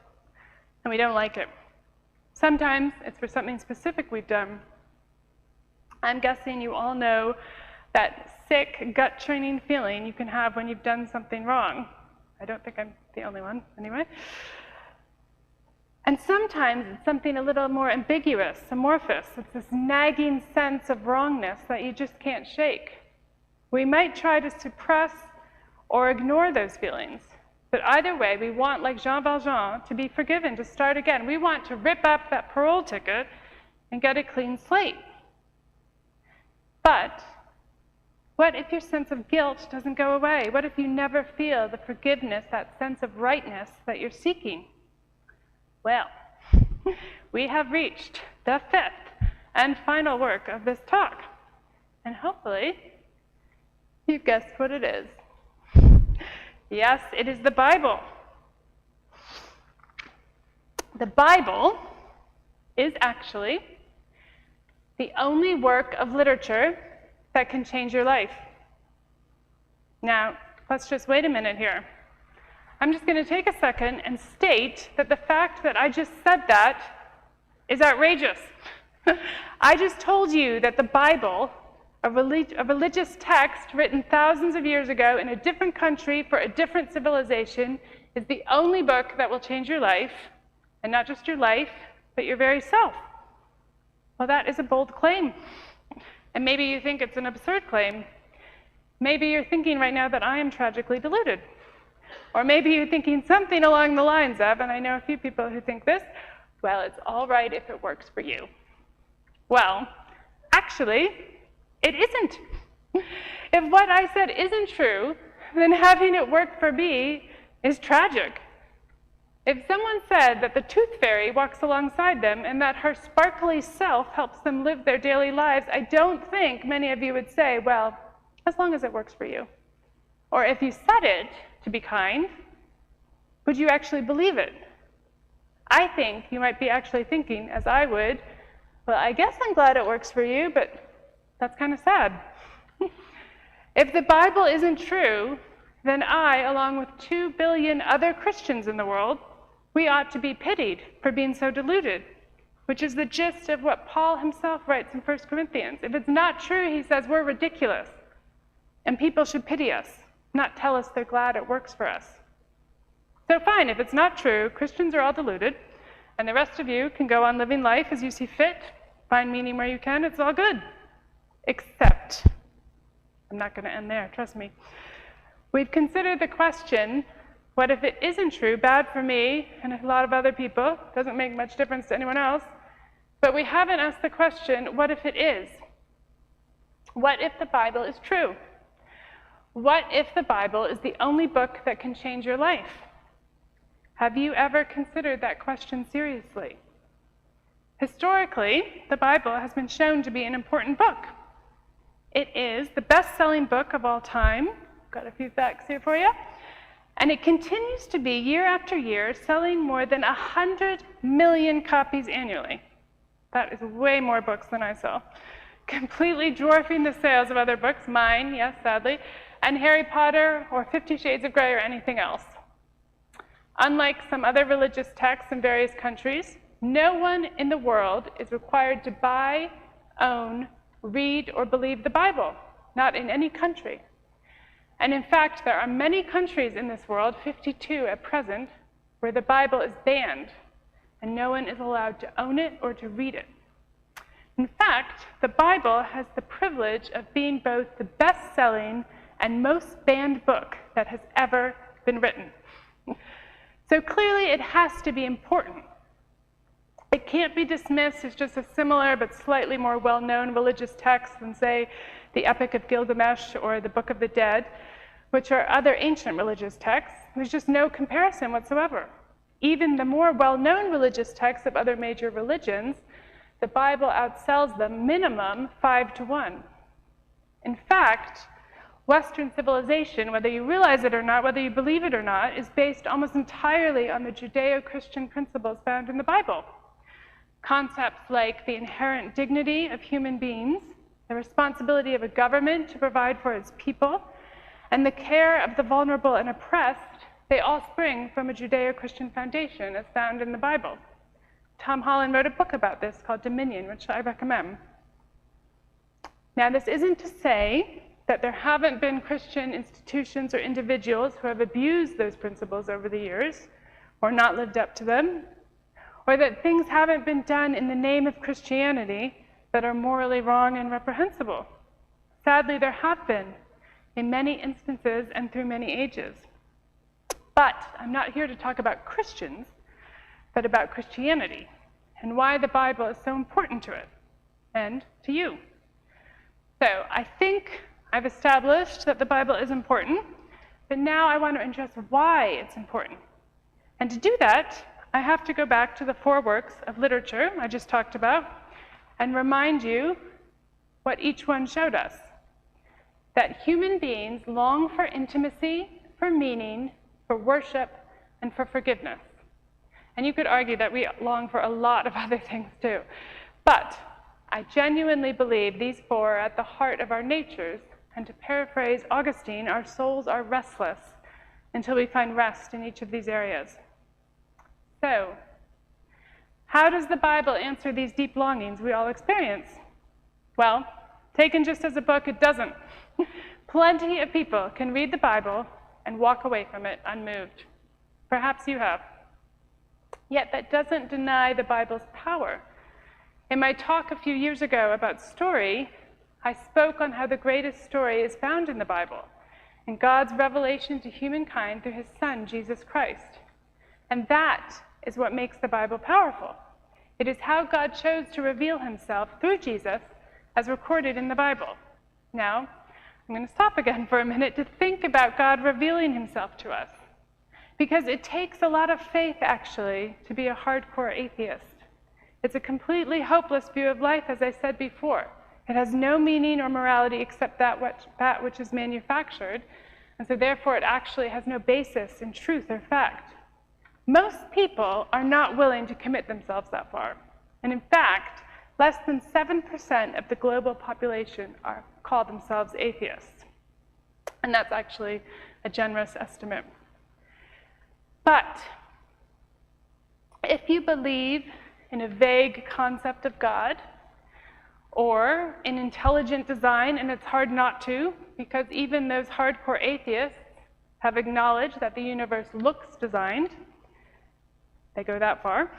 S1: and we don't like it. Sometimes it's for something specific we've done. I'm guessing you all know that sick, gut-churning feeling you can have when you've done something wrong. I don't think I'm the only one, anyway. And sometimes it's something a little more ambiguous, amorphous. It's this nagging sense of wrongness that you just can't shake. We might try to suppress or ignore those feelings, but either way, we want, like Jean Valjean, to be forgiven, to start again. We want to rip up that parole ticket and get a clean slate. But what if your sense of guilt doesn't go away? What if you never feel the forgiveness, that sense of rightness that you're seeking? Well, we have reached the fifth and final work of this talk. And hopefully, you've guessed what it is. Yes, it is the Bible. The Bible is actually the only work of literature that can change your life. Now, let's just wait a minute here. I'm just going to take a second and state that the fact that I just said that is outrageous. I just told you that the Bible, a religious text written thousands of years ago in a different country for a different civilization, is the only book that will change your life, and not just your life, but your very self. Well, that is a bold claim. And maybe you think it's an absurd claim. Maybe you're thinking right now that I am tragically deluded. Or maybe you're thinking something along the lines of, and I know a few people who think this, well, it's all right if it works for you. Well, actually, it isn't. If what I said isn't true, then having it work for me is tragic. If someone said that the tooth fairy walks alongside them and that her sparkly self helps them live their daily lives, I don't think many of you would say, well, as long as it works for you. Or if you said it to be kind, would you actually believe it? I think you might be actually thinking, as I would, well, I guess I'm glad it works for you, but that's kind of sad. If the Bible isn't true, then I, along with 2 billion other Christians in the world, we ought to be pitied for being so deluded, which is the gist of what Paul himself writes in 1 Corinthians. If it's not true, he says, we're ridiculous, and people should pity us, not tell us they're glad it works for us. So fine, if it's not true, Christians are all deluded, and the rest of you can go on living life as you see fit, find meaning where you can, it's all good. Except, I'm not going to end there, trust me. We've considered the question, what if it isn't true, bad for me and a lot of other people, doesn't make much difference to anyone else, but we haven't asked the question, what if it is? What if the Bible is true? What if the Bible is the only book that can change your life? Have you ever considered that question seriously? Historically, the Bible has been shown to be an important book. It is the best-selling book of all time. Got a few facts here for you. And it continues to be, year after year, selling more than 100 million copies annually. That is way more books than I sell. Completely dwarfing the sales of other books, mine, yes, sadly, and Harry Potter or 50 Shades of Grey or anything else. Unlike some other religious texts in various countries, no one in the world is required to buy, own, read, or believe the Bible, not in any country. And in fact, there are many countries in this world, 52 at present, where the Bible is banned, and no one is allowed to own it or to read it. In fact, the Bible has the privilege of being both the best-selling and most banned book that has ever been written. So clearly, it has to be important. It can't be dismissed as just a similar but slightly more well-known religious text than, say, the Epic of Gilgamesh or the Book of the Dead, which are other ancient religious texts. There's just no comparison whatsoever. Even the more well-known religious texts of other major religions, the Bible outsells them minimum 5-1. In fact, Western civilization, whether you realize it or not, whether you believe it or not, is based almost entirely on the Judeo-Christian principles found in the Bible. Concepts like the inherent dignity of human beings, the responsibility of a government to provide for its people, and the care of the vulnerable and oppressed, they all spring from a Judeo-Christian foundation as found in the Bible. Tom Holland wrote a book about this called Dominion, which I recommend. Now, this isn't to say that there haven't been Christian institutions or individuals who have abused those principles over the years or not lived up to them, or that things haven't been done in the name of Christianity that are morally wrong and reprehensible. Sadly, there have been in many instances and through many ages. But I'm not here to talk about Christians, but about Christianity and why the Bible is so important to it and to you. So I think I've established that the Bible is important, but now I want to address why it's important. And to do that, I have to go back to the 4 works of literature I just talked about and remind you what each one showed us. That human beings long for intimacy, for meaning, for worship, and for forgiveness. And you could argue that we long for a lot of other things too. But I genuinely believe these four are at the heart of our natures, and to paraphrase Augustine, our souls are restless until we find rest in each of these areas. So, how does the Bible answer these deep longings we all experience? Well, taken just as a book, it doesn't. Plenty of people can read the Bible and walk away from it unmoved. Perhaps you have. Yet that doesn't deny the Bible's power. In my talk a few years ago about story, I spoke on how the greatest story is found in the Bible, in God's revelation to humankind through his Son, Jesus Christ. And that is what makes the Bible powerful. It is how God chose to reveal himself through Jesus as recorded in the Bible. Now, I'm going to stop again for a minute to think about God revealing himself to us. Because it takes a lot of faith, actually, to be a hardcore atheist. It's a completely hopeless view of life, as I said before. It has no meaning or morality except that which is manufactured, and so therefore it actually has no basis in truth or fact. Most people are not willing to commit themselves that far. And in fact, less than 7% of the global population call themselves atheists. And that's actually a generous estimate. But if you believe in a vague concept of God, or in intelligent design, and it's hard not to, because even those hardcore atheists have acknowledged that the universe looks designed. They go that far.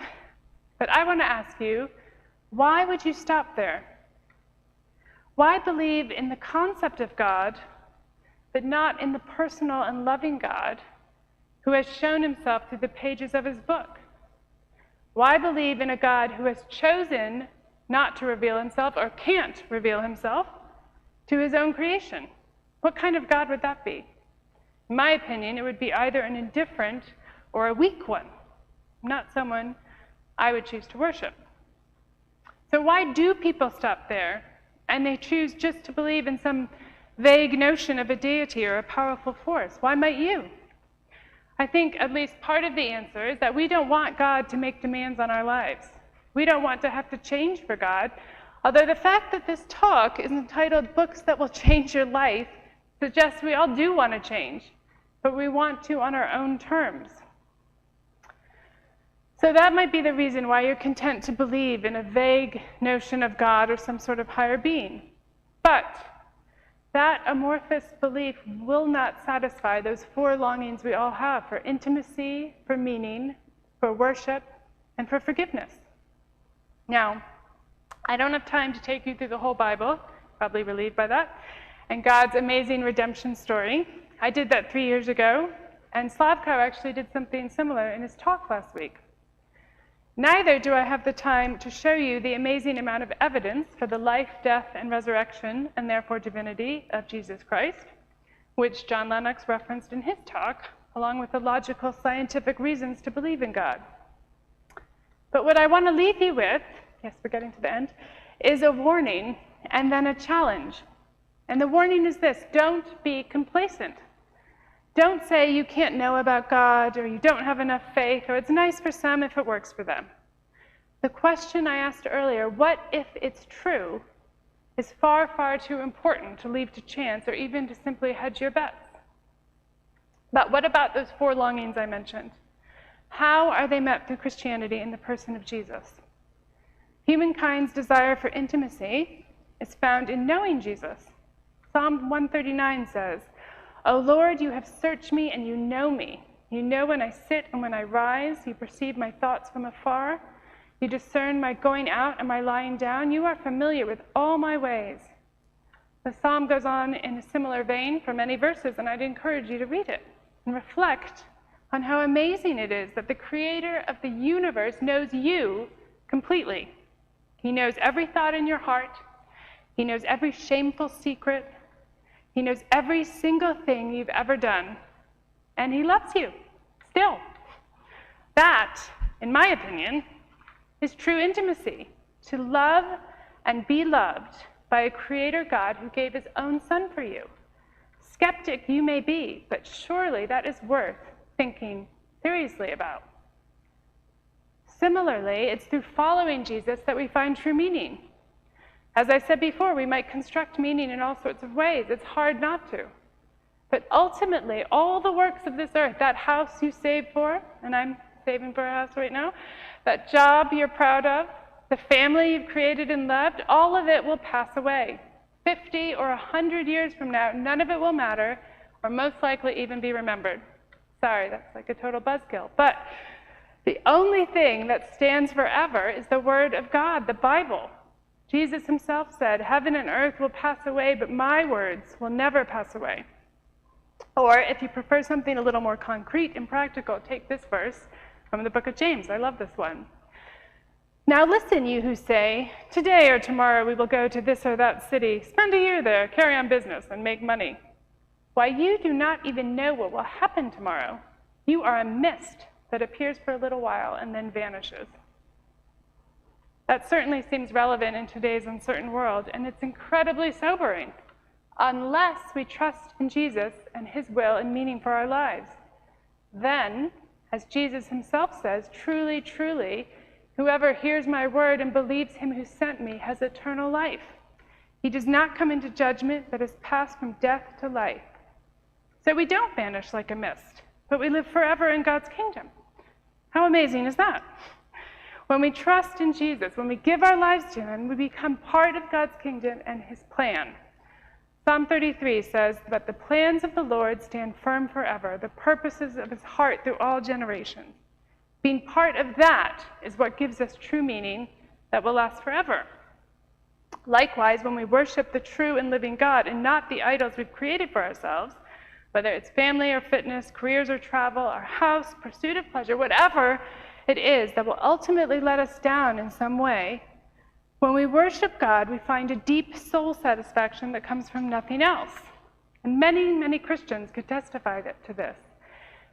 S1: But I want to ask you, why would you stop there? Why believe in the concept of God, but not in the personal and loving God who has shown himself through the pages of his book? Why believe in a God who has chosen not to reveal himself, or can't reveal himself, to his own creation? What kind of God would that be? In my opinion, it would be either an indifferent or a weak one, not someone I would choose to worship. So why do people stop there, and they choose just to believe in some vague notion of a deity or a powerful force? Why might you? I think at least part of the answer is that we don't want God to make demands on our lives. We don't want to have to change for God, although the fact that this talk is entitled Books That Will Change Your Life suggests we all do want to change, but we want to on our own terms. So that might be the reason why you're content to believe in a vague notion of God or some sort of higher being. But that amorphous belief will not satisfy those four longings we all have for intimacy, for meaning, for worship, and for forgiveness. Now, I don't have time to take you through the whole Bible, probably relieved by that, and God's amazing redemption story. I did that 3 years ago, and Slavko actually did something similar in his talk last week. Neither do I have the time to show you the amazing amount of evidence for the life, death, and resurrection, and therefore divinity, of Jesus Christ, which John Lennox referenced in his talk, along with the logical scientific reasons to believe in God. But what I want to leave you with, yes, we're getting to the end, is a warning and then a challenge. And the warning is this: don't be complacent. Don't say you can't know about God, or you don't have enough faith, or it's nice for some if it works for them. The question I asked earlier, what if it's true, is far, far too important to leave to chance or even to simply hedge your bets. But what about those four longings I mentioned? How are they met through Christianity in the person of Jesus? Humankind's desire for intimacy is found in knowing Jesus. Psalm 139 says, "O Lord, you have searched me and you know me. You know when I sit and when I rise. You perceive my thoughts from afar. You discern my going out and my lying down. You are familiar with all my ways." The psalm goes on in a similar vein for many verses, and I'd encourage you to read it and reflect on how amazing it is that the creator of the universe knows you completely. He knows every thought in your heart. He knows every shameful secret. He knows every single thing you've ever done. And he loves you, still. That, in my opinion, is true intimacy. To love and be loved by a creator God who gave his own son for you. Skeptic you may be, but surely that is worth thinking seriously about. Similarly, it's through following Jesus that we find true meaning. As I said before, we might construct meaning in all sorts of ways. It's hard not to. But ultimately, all the works of this earth, that house you saved for, and I'm saving for a house right now, that job you're proud of, the family you've created and loved, all of it will pass away. 50 or 100 years from now, none of it will matter, or most likely even be remembered. Sorry, that's like a total buzzkill. But the only thing that stands forever is the Word of God, the Bible. Jesus himself said, "Heaven and earth will pass away, but my words will never pass away." Or if you prefer something a little more concrete and practical, take this verse from the book of James. I love this one. "Now listen, you who say, 'Today or tomorrow we will go to this or that city, spend a year there, carry on business, and make money.' Why, you do not even know what will happen tomorrow. You are a mist that appears for a little while and then vanishes." That certainly seems relevant in today's uncertain world, and it's incredibly sobering. Unless we trust in Jesus and his will and meaning for our lives, then, as Jesus himself says, "Truly, truly, whoever hears my word and believes him who sent me has eternal life. He does not come into judgment, but has passed from death to life." So we don't vanish like a mist, but we live forever in God's kingdom. How amazing is that? When we trust in Jesus, when we give our lives to him, we become part of God's kingdom and his plan. Psalm 33 says, "But the plans of the Lord stand firm forever, the purposes of his heart through all generations." Being part of that is what gives us true meaning that will last forever. Likewise, when we worship the true and living God and not the idols we've created for ourselves, whether it's family or fitness, careers or travel, our house, pursuit of pleasure, whatever it is that will ultimately let us down in some way, when we worship God, we find a deep soul satisfaction that comes from nothing else. And many, many Christians could testify to this.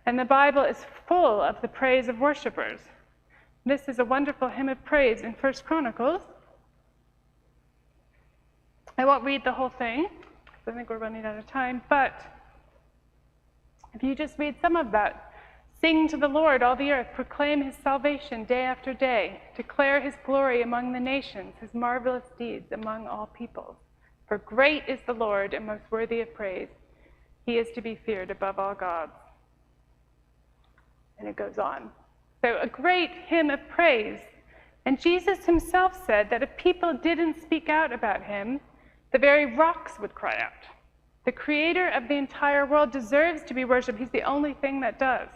S1: And the Bible is full of the praise of worshipers. This is a wonderful hymn of praise in 1 Chronicles. I won't read the whole thing, because I think we're running out of time, but if you just read some of that, "Sing to the Lord, all the earth, proclaim his salvation day after day, declare his glory among the nations, his marvelous deeds among all peoples. For great is the Lord and most worthy of praise. He is to be feared above all gods." And it goes on. So a great hymn of praise. And Jesus himself said that if people didn't speak out about him, the very rocks would cry out. The creator of the entire world deserves to be worshipped. He's the only thing that does,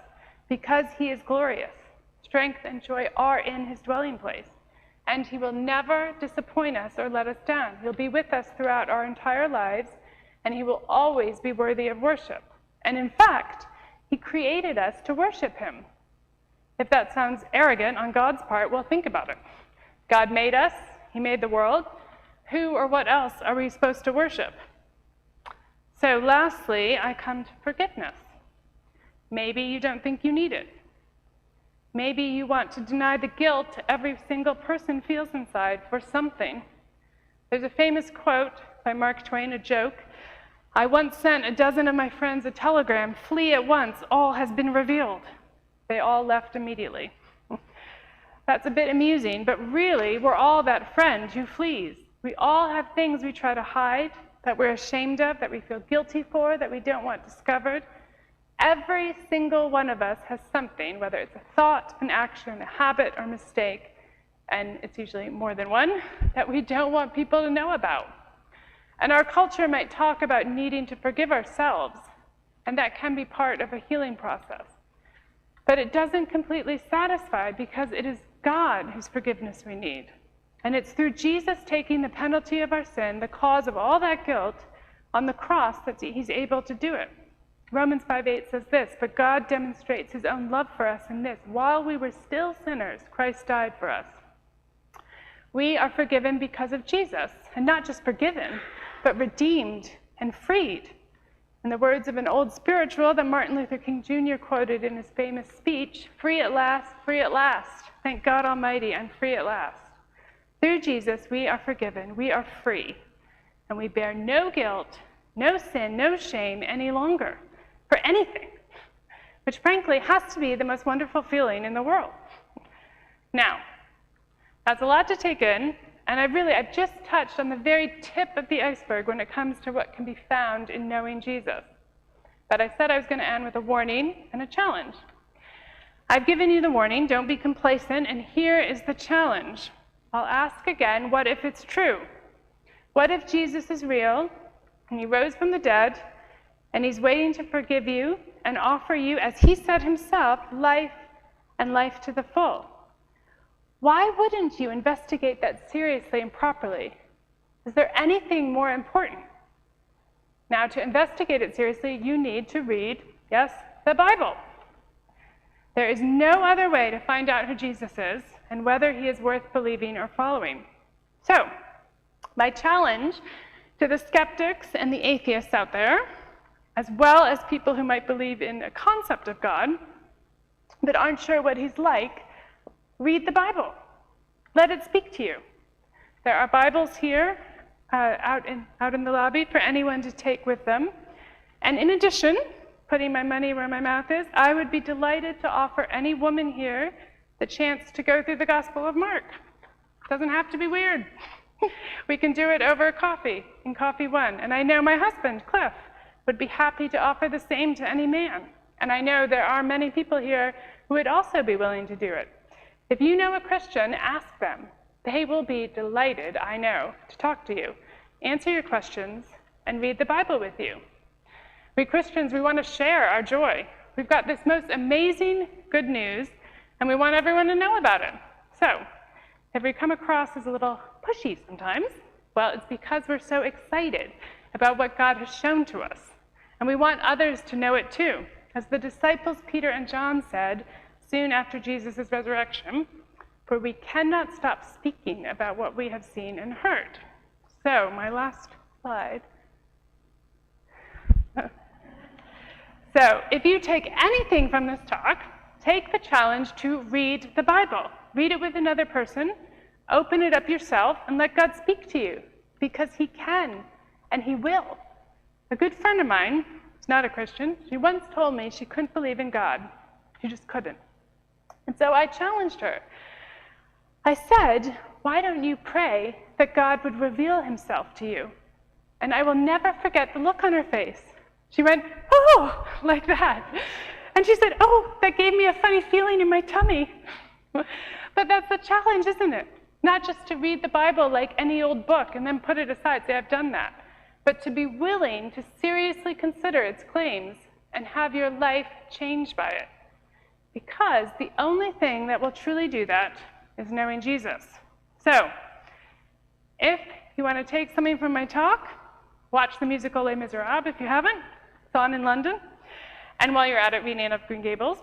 S1: because he is glorious. Strength and joy are in his dwelling place, and he will never disappoint us or let us down. He'll be with us throughout our entire lives, and he will always be worthy of worship. And in fact, he created us to worship him. If that sounds arrogant on God's part, well, think about it. God made us, he made the world. Who or what else are we supposed to worship? So lastly, I come to forgiveness. Maybe you don't think you need it. Maybe you want to deny the guilt every single person feels inside for something. There's a famous quote by Mark Twain, a joke. "I once sent a dozen of my friends a telegram, 'Flee at once, all has been revealed.' They all left immediately." That's a bit amusing, but really, we're all that friend who flees. We all have things we try to hide, that we're ashamed of, that we feel guilty for, that we don't want discovered. Every single one of us has something, whether it's a thought, an action, a habit, or mistake, and it's usually more than one, that we don't want people to know about. And our culture might talk about needing to forgive ourselves, and that can be part of a healing process. But it doesn't completely satisfy, because it is God whose forgiveness we need. And it's through Jesus taking the penalty of our sin, the cause of all that guilt, on the cross that he's able to do it. Romans 5:8 says this, "But God demonstrates his own love for us in this: while we were still sinners, Christ died for us." We are forgiven because of Jesus, and not just forgiven, but redeemed and freed. In the words of an old spiritual that Martin Luther King Jr. quoted in his famous speech, "Free at last, free at last. Thank God Almighty, I'm free at last." Through Jesus, we are forgiven, we are free, and we bear no guilt, no sin, no shame any longer for anything, which frankly has to be the most wonderful feeling in the world. Now, that's a lot to take in, and I've just touched on the very tip of the iceberg when it comes to what can be found in knowing Jesus. But I said I was going to end with a warning and a challenge. I've given you the warning, don't be complacent, and here is the challenge. I'll ask again, what if it's true? What if Jesus is real, and he rose from the dead, and he's waiting to forgive you and offer you, as he said himself, life and life to the full? Why wouldn't you investigate that seriously and properly? Is there anything more important? Now, to investigate it seriously, you need to read, yes, the Bible. There is no other way to find out who Jesus is and whether he is worth believing or following. So, my challenge to the skeptics and the atheists out there, as well as people who might believe in a concept of God, but aren't sure what he's like, read the Bible. Let it speak to you. There are Bibles here out in the lobby for anyone to take with them. And in addition, putting my money where my mouth is, I would be delighted to offer any woman here the chance to go through the Gospel of Mark. It doesn't have to be weird. We can do it over coffee in Coffee One. And I know my husband, Cliff, would be happy to offer the same to any man. And I know there are many people here who would also be willing to do it. If you know a Christian, ask them. They will be delighted, I know, to talk to you, answer your questions, and read the Bible with you. We Christians, we want to share our joy. We've got this most amazing good news, and we want everyone to know about it. So, if we come across as a little pushy sometimes, well, it's because we're so excited about what God has shown to us. And we want others to know it too. As the disciples Peter and John said soon after Jesus' resurrection, for we cannot stop speaking about what we have seen and heard. So, my last slide. So, if you take anything from this talk, take the challenge to read the Bible. Read it with another person, open it up yourself, and let God speak to you, because he can, and he will. A good friend of mine, who's not a Christian, she once told me she couldn't believe in God. She just couldn't. And so I challenged her. I said, why don't you pray that God would reveal himself to you? And I will never forget the look on her face. She went, oh, like that. And she said, oh, that gave me a funny feeling in my tummy. But that's the challenge, isn't it? Not just to read the Bible like any old book and then put it aside, say, I've done that. But to be willing to seriously consider its claims and have your life changed by it. Because the only thing that will truly do that is knowing Jesus. So, if you want to take something from my talk, watch the musical Les Miserables if you haven't. It's on in London. And while you're at it, read Anne of Green Gables.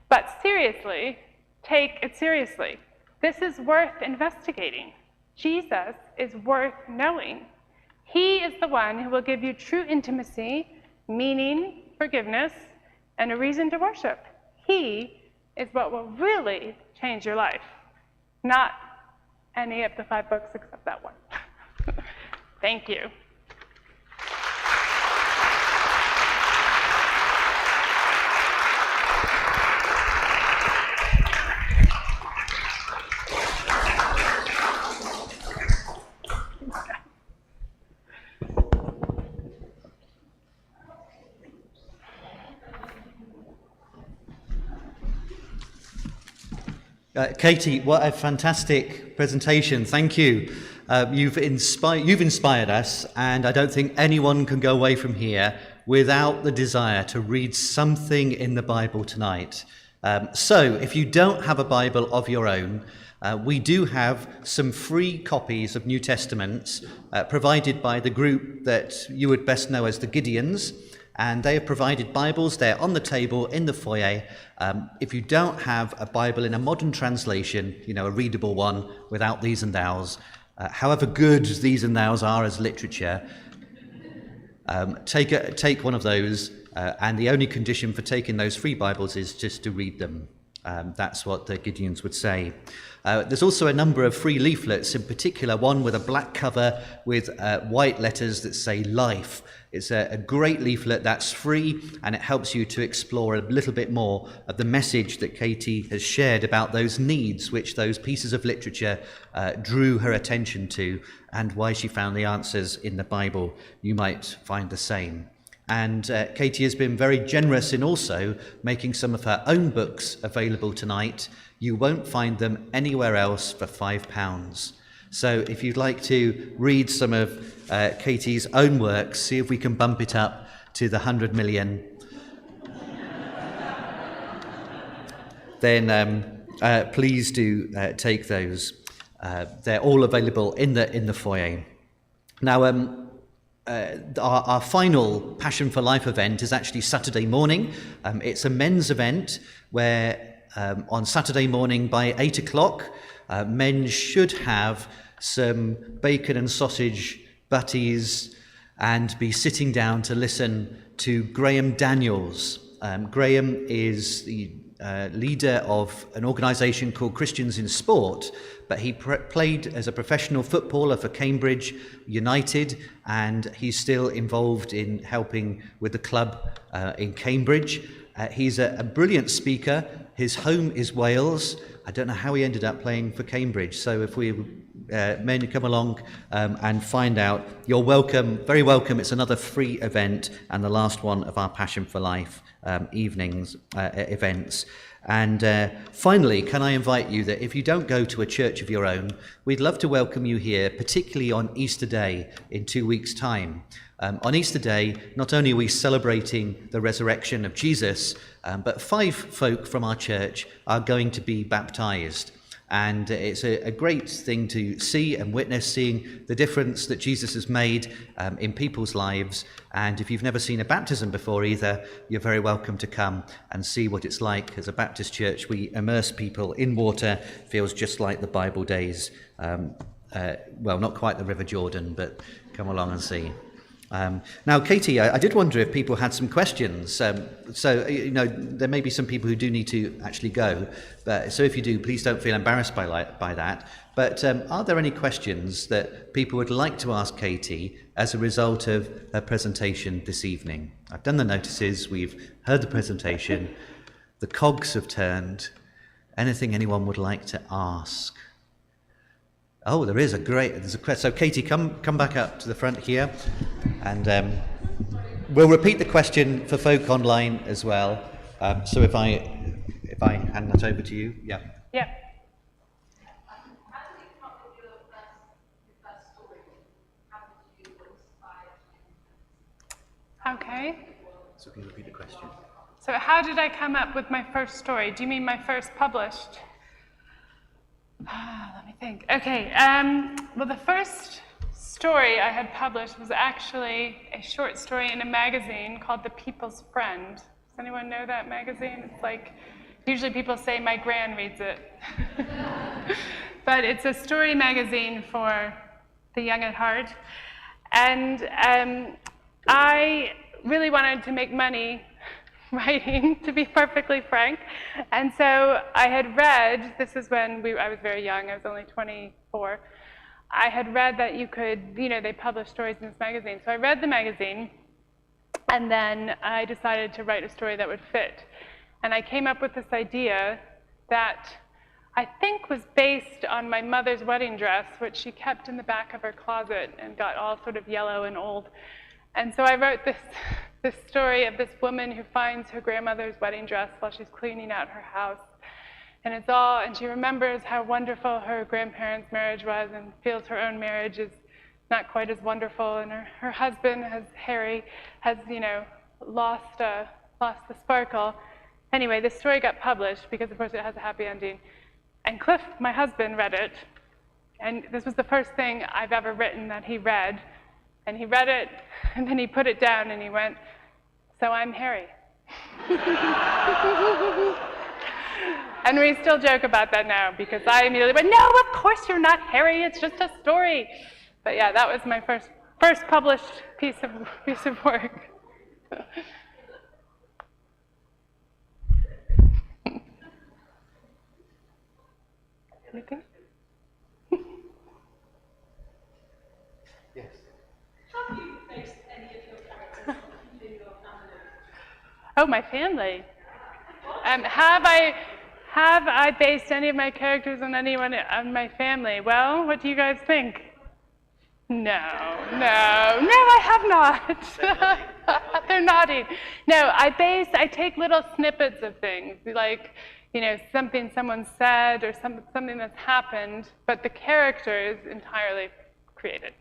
S1: But seriously, take it seriously. This is worth investigating. Jesus is worth knowing. He is the one who will give you true intimacy, meaning, forgiveness, and a reason to worship. He is what will really change your life, not any of the 5 books except that one. Thank you.
S3: Katie, what a fantastic presentation. Thank you. You've inspired us, and I don't think anyone can go away from here without the desire to read something in the Bible tonight. So if you don't have a Bible of your own, we do have some free copies of New Testaments provided by the group that you would best know as the Gideons. And they have provided Bibles. They're on the table in the foyer. If you don't have a Bible in a modern translation, a readable one without these and thous, however good these and thous are as literature, take one of those. And the only condition for taking those free Bibles is just to read them. That's what the Gideons would say. There's also a number of free leaflets, in particular one with a black cover with white letters that say life. It's a great leaflet that's free, and it helps you to explore a little bit more of the message that Katie has shared about those needs which those pieces of literature drew her attention to, and why she found the answers in the Bible. You might find the same. And Katie has been very generous in also making some of her own books available tonight. You won't find them anywhere else for £5. So if you'd like to read some of Katie's own works, see if we can bump it up to the 100 million, then please do take those. They're all available in the foyer. Now, our final Passion for Life event is actually Saturday morning. It's a men's event where on Saturday morning by 8 o'clock, men should have some bacon and sausage butties and be sitting down to listen to Graham Daniels. Graham is the leader of an organisation called Christians in Sport, but he played as a professional footballer for Cambridge United, and he's still involved in helping with the club in Cambridge. He's a brilliant speaker. His home is Wales. I don't know how he ended up playing for Cambridge, so if we men come along and find out, you're welcome, very welcome. It's another free event and the last one of our Passion for Life evenings events. And finally, can I invite you that if you don't go to a church of your own, we'd love to welcome you here, particularly on Easter Day in 2 weeks' time. On Easter Day, not only are we celebrating the resurrection of Jesus, but 5 folk from our church are going to be baptized. And it's a great thing to see and witness, seeing the difference that Jesus has made in people's lives. And if you've never seen a baptism before either, you're very welcome to come and see what it's like. As a Baptist church, we immerse people in water. Feels just like the Bible days. Well, not quite the River Jordan, but come along and see. Now, Katie, I did wonder if people had some questions. So, you know, there may be some people who do need to actually go. So if you do, please don't feel embarrassed by that. But are there any questions that people would like to ask Katie as a result of her presentation this evening? I've done the notices. We've heard the presentation. The cogs have turned. Anything anyone would like to ask? Oh, there's a question. So Katie, come back up to the front here, and we'll repeat the question for folk online as well. So if I hand that over to you, yeah.
S1: Yeah.
S5: How did you come up with your first story? How did you inspire?
S1: Okay.
S3: So can you repeat the question?
S1: So how did I come up with my first story? Do you mean my first published? Let me think. Okay. Well, the first story I had published was actually a short story in a magazine called The People's Friend. Does anyone know that magazine? It's like, usually people say my gran reads it. But it's a story magazine for the young at heart. And I really wanted to make money writing, to be perfectly frank. And so I had read, this is when I was very young, I was only 24. I had read that you could, they publish stories in this magazine. So I read the magazine, and then I decided to write a story that would fit. And I came up with this idea that I think was based on my mother's wedding dress, which she kept in the back of her closet and got all sort of yellow and old. And so I wrote this story of this woman who finds her grandmother's wedding dress while she's cleaning out her house. And she remembers how wonderful her grandparents' marriage was, and feels her own marriage is not quite as wonderful. And her husband, Harry, has, lost the sparkle. Anyway, this story got published because, of course, it has a happy ending. And Cliff, my husband, read it. And this was the first thing I've ever written that he read. And he read it, and then he put it down, and he went, "So I'm Harry." And we still joke about that now, because I immediately went, "No, of course you're not Harry. It's just a story." But yeah, that was my first published piece of work. Anything?
S3: Yes.
S5: Have you based any of your characters in your family?
S1: Oh, my family. Have I based any of my characters on anyone on my family? Well, what do you guys think? No, I have not. They're nodding. No, I take little snippets of things, like, something someone said or something that's happened, but the character is entirely created.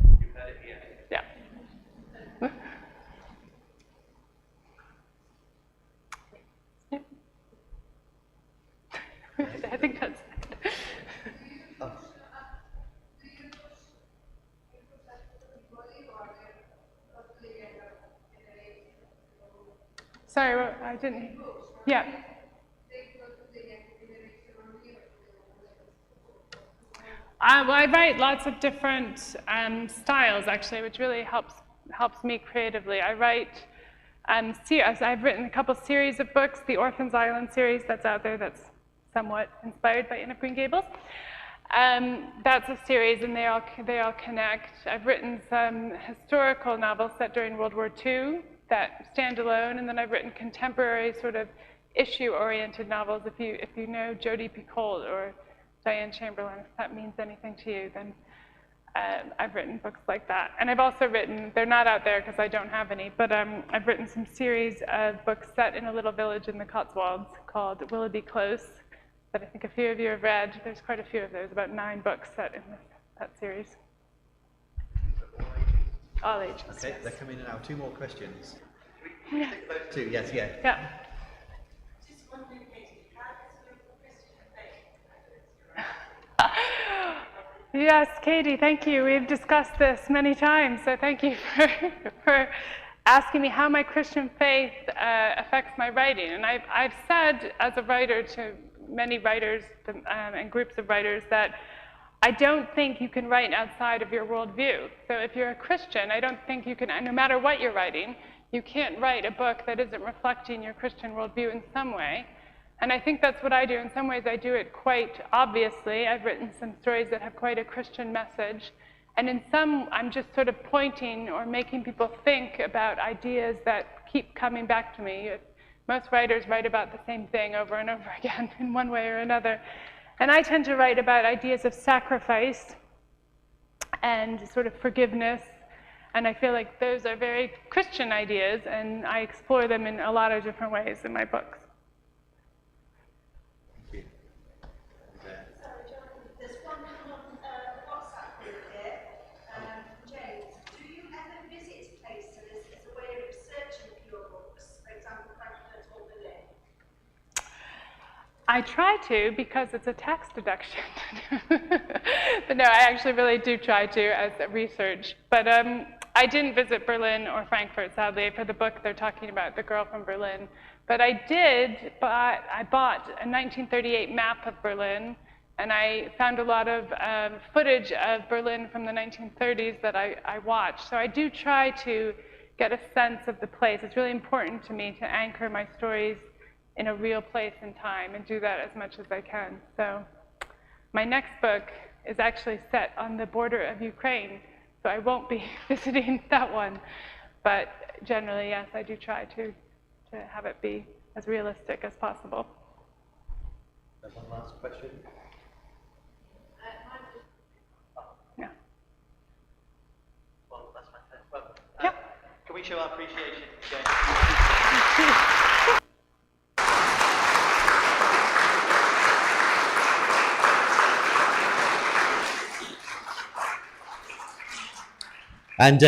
S3: You heard it here.
S1: Yeah. I think that's it. Sorry, I didn't. Yeah. Well, I write lots of different styles, actually, which really helps me creatively. I write I've written a couple series of books, the Orphans Island series that's out there that's somewhat inspired by Anne of Green Gables. That's a series, and they all connect. I've written some historical novels set during World War II that stand alone, and then I've written contemporary sort of issue-oriented novels. If you know Jodi Picoult or Diane Chamberlain, if that means anything to you, then I've written books like that. And I've also written, they're not out there because I don't have any, but I've written some series of books set in a little village in the Cotswolds called Willoughby Close that I think a few of you have read. There's quite a few of those, about 9 books set in that series. All ages.
S3: Okay,
S1: Yes.
S3: they're coming in now. 2 more questions.
S1: Yeah.
S3: Take those 2, yes, yeah.
S1: Yeah.
S5: Just wondering, Katie, how does your Christian faith?
S1: Yes, Katie, thank you. We've discussed this many times, so thank you for asking me how my Christian faith affects my writing. And I've said as a writer to many writers and groups of writers that I don't think you can write outside of your worldview. So if you're a Christian, I don't think you can, no matter what you're writing, you can't write a book that isn't reflecting your Christian worldview in some way. And I think that's what I do. In some ways, I do it quite obviously. I've written some stories that have quite a Christian message. And in some, I'm just sort of pointing or making people think about ideas that keep coming back to me. Most writers write about the same thing over and over again in one way or another. And I tend to write about ideas of sacrifice and sort of forgiveness. And I feel like those are very Christian ideas, and I explore them in a lot of different ways in my books.
S3: Thank you.
S5: Sorry, Jonathan, there's one on WhatsApp group here. James, do you ever visit places as a way of researching for your books, for example, Frankfurt or Berlin?
S1: I try to, because it's a tax deduction. But no, I actually really do try to as a research. But I didn't visit Berlin or Frankfurt, sadly. For the book, they're talking about the girl from Berlin. But I bought a 1938 map of Berlin, and I found a lot of footage of Berlin from the 1930s that I watched. So I do try to get a sense of the place. It's really important to me to anchor my stories in a real place and time, and do that as much as I can. So my next book is actually set on the border of Ukraine, so I won't be visiting that one. But generally, yes, I do try to have it be as realistic as possible.
S3: One last question.
S1: Yeah.
S3: Well, that's my turn. Well,
S1: Yeah.
S3: can we show our appreciation again? And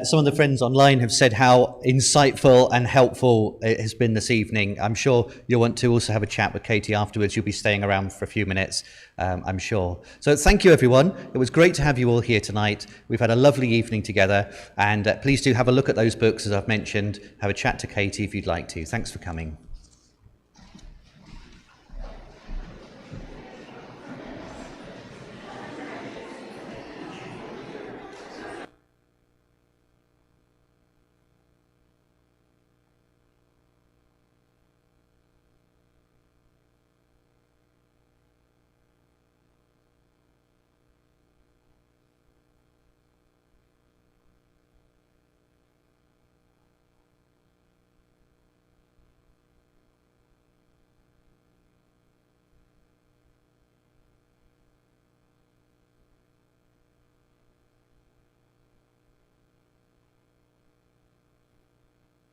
S3: some of the friends online have said how insightful and helpful it has been this evening. I'm sure you'll want to also have a chat with Katie afterwards. You'll be staying around for a few minutes, I'm sure. So thank you, everyone. It was great to have you all here tonight. We've had a lovely evening together. And please do have a look at those books, as I've mentioned. Have a chat to Katie if you'd like to. Thanks for coming.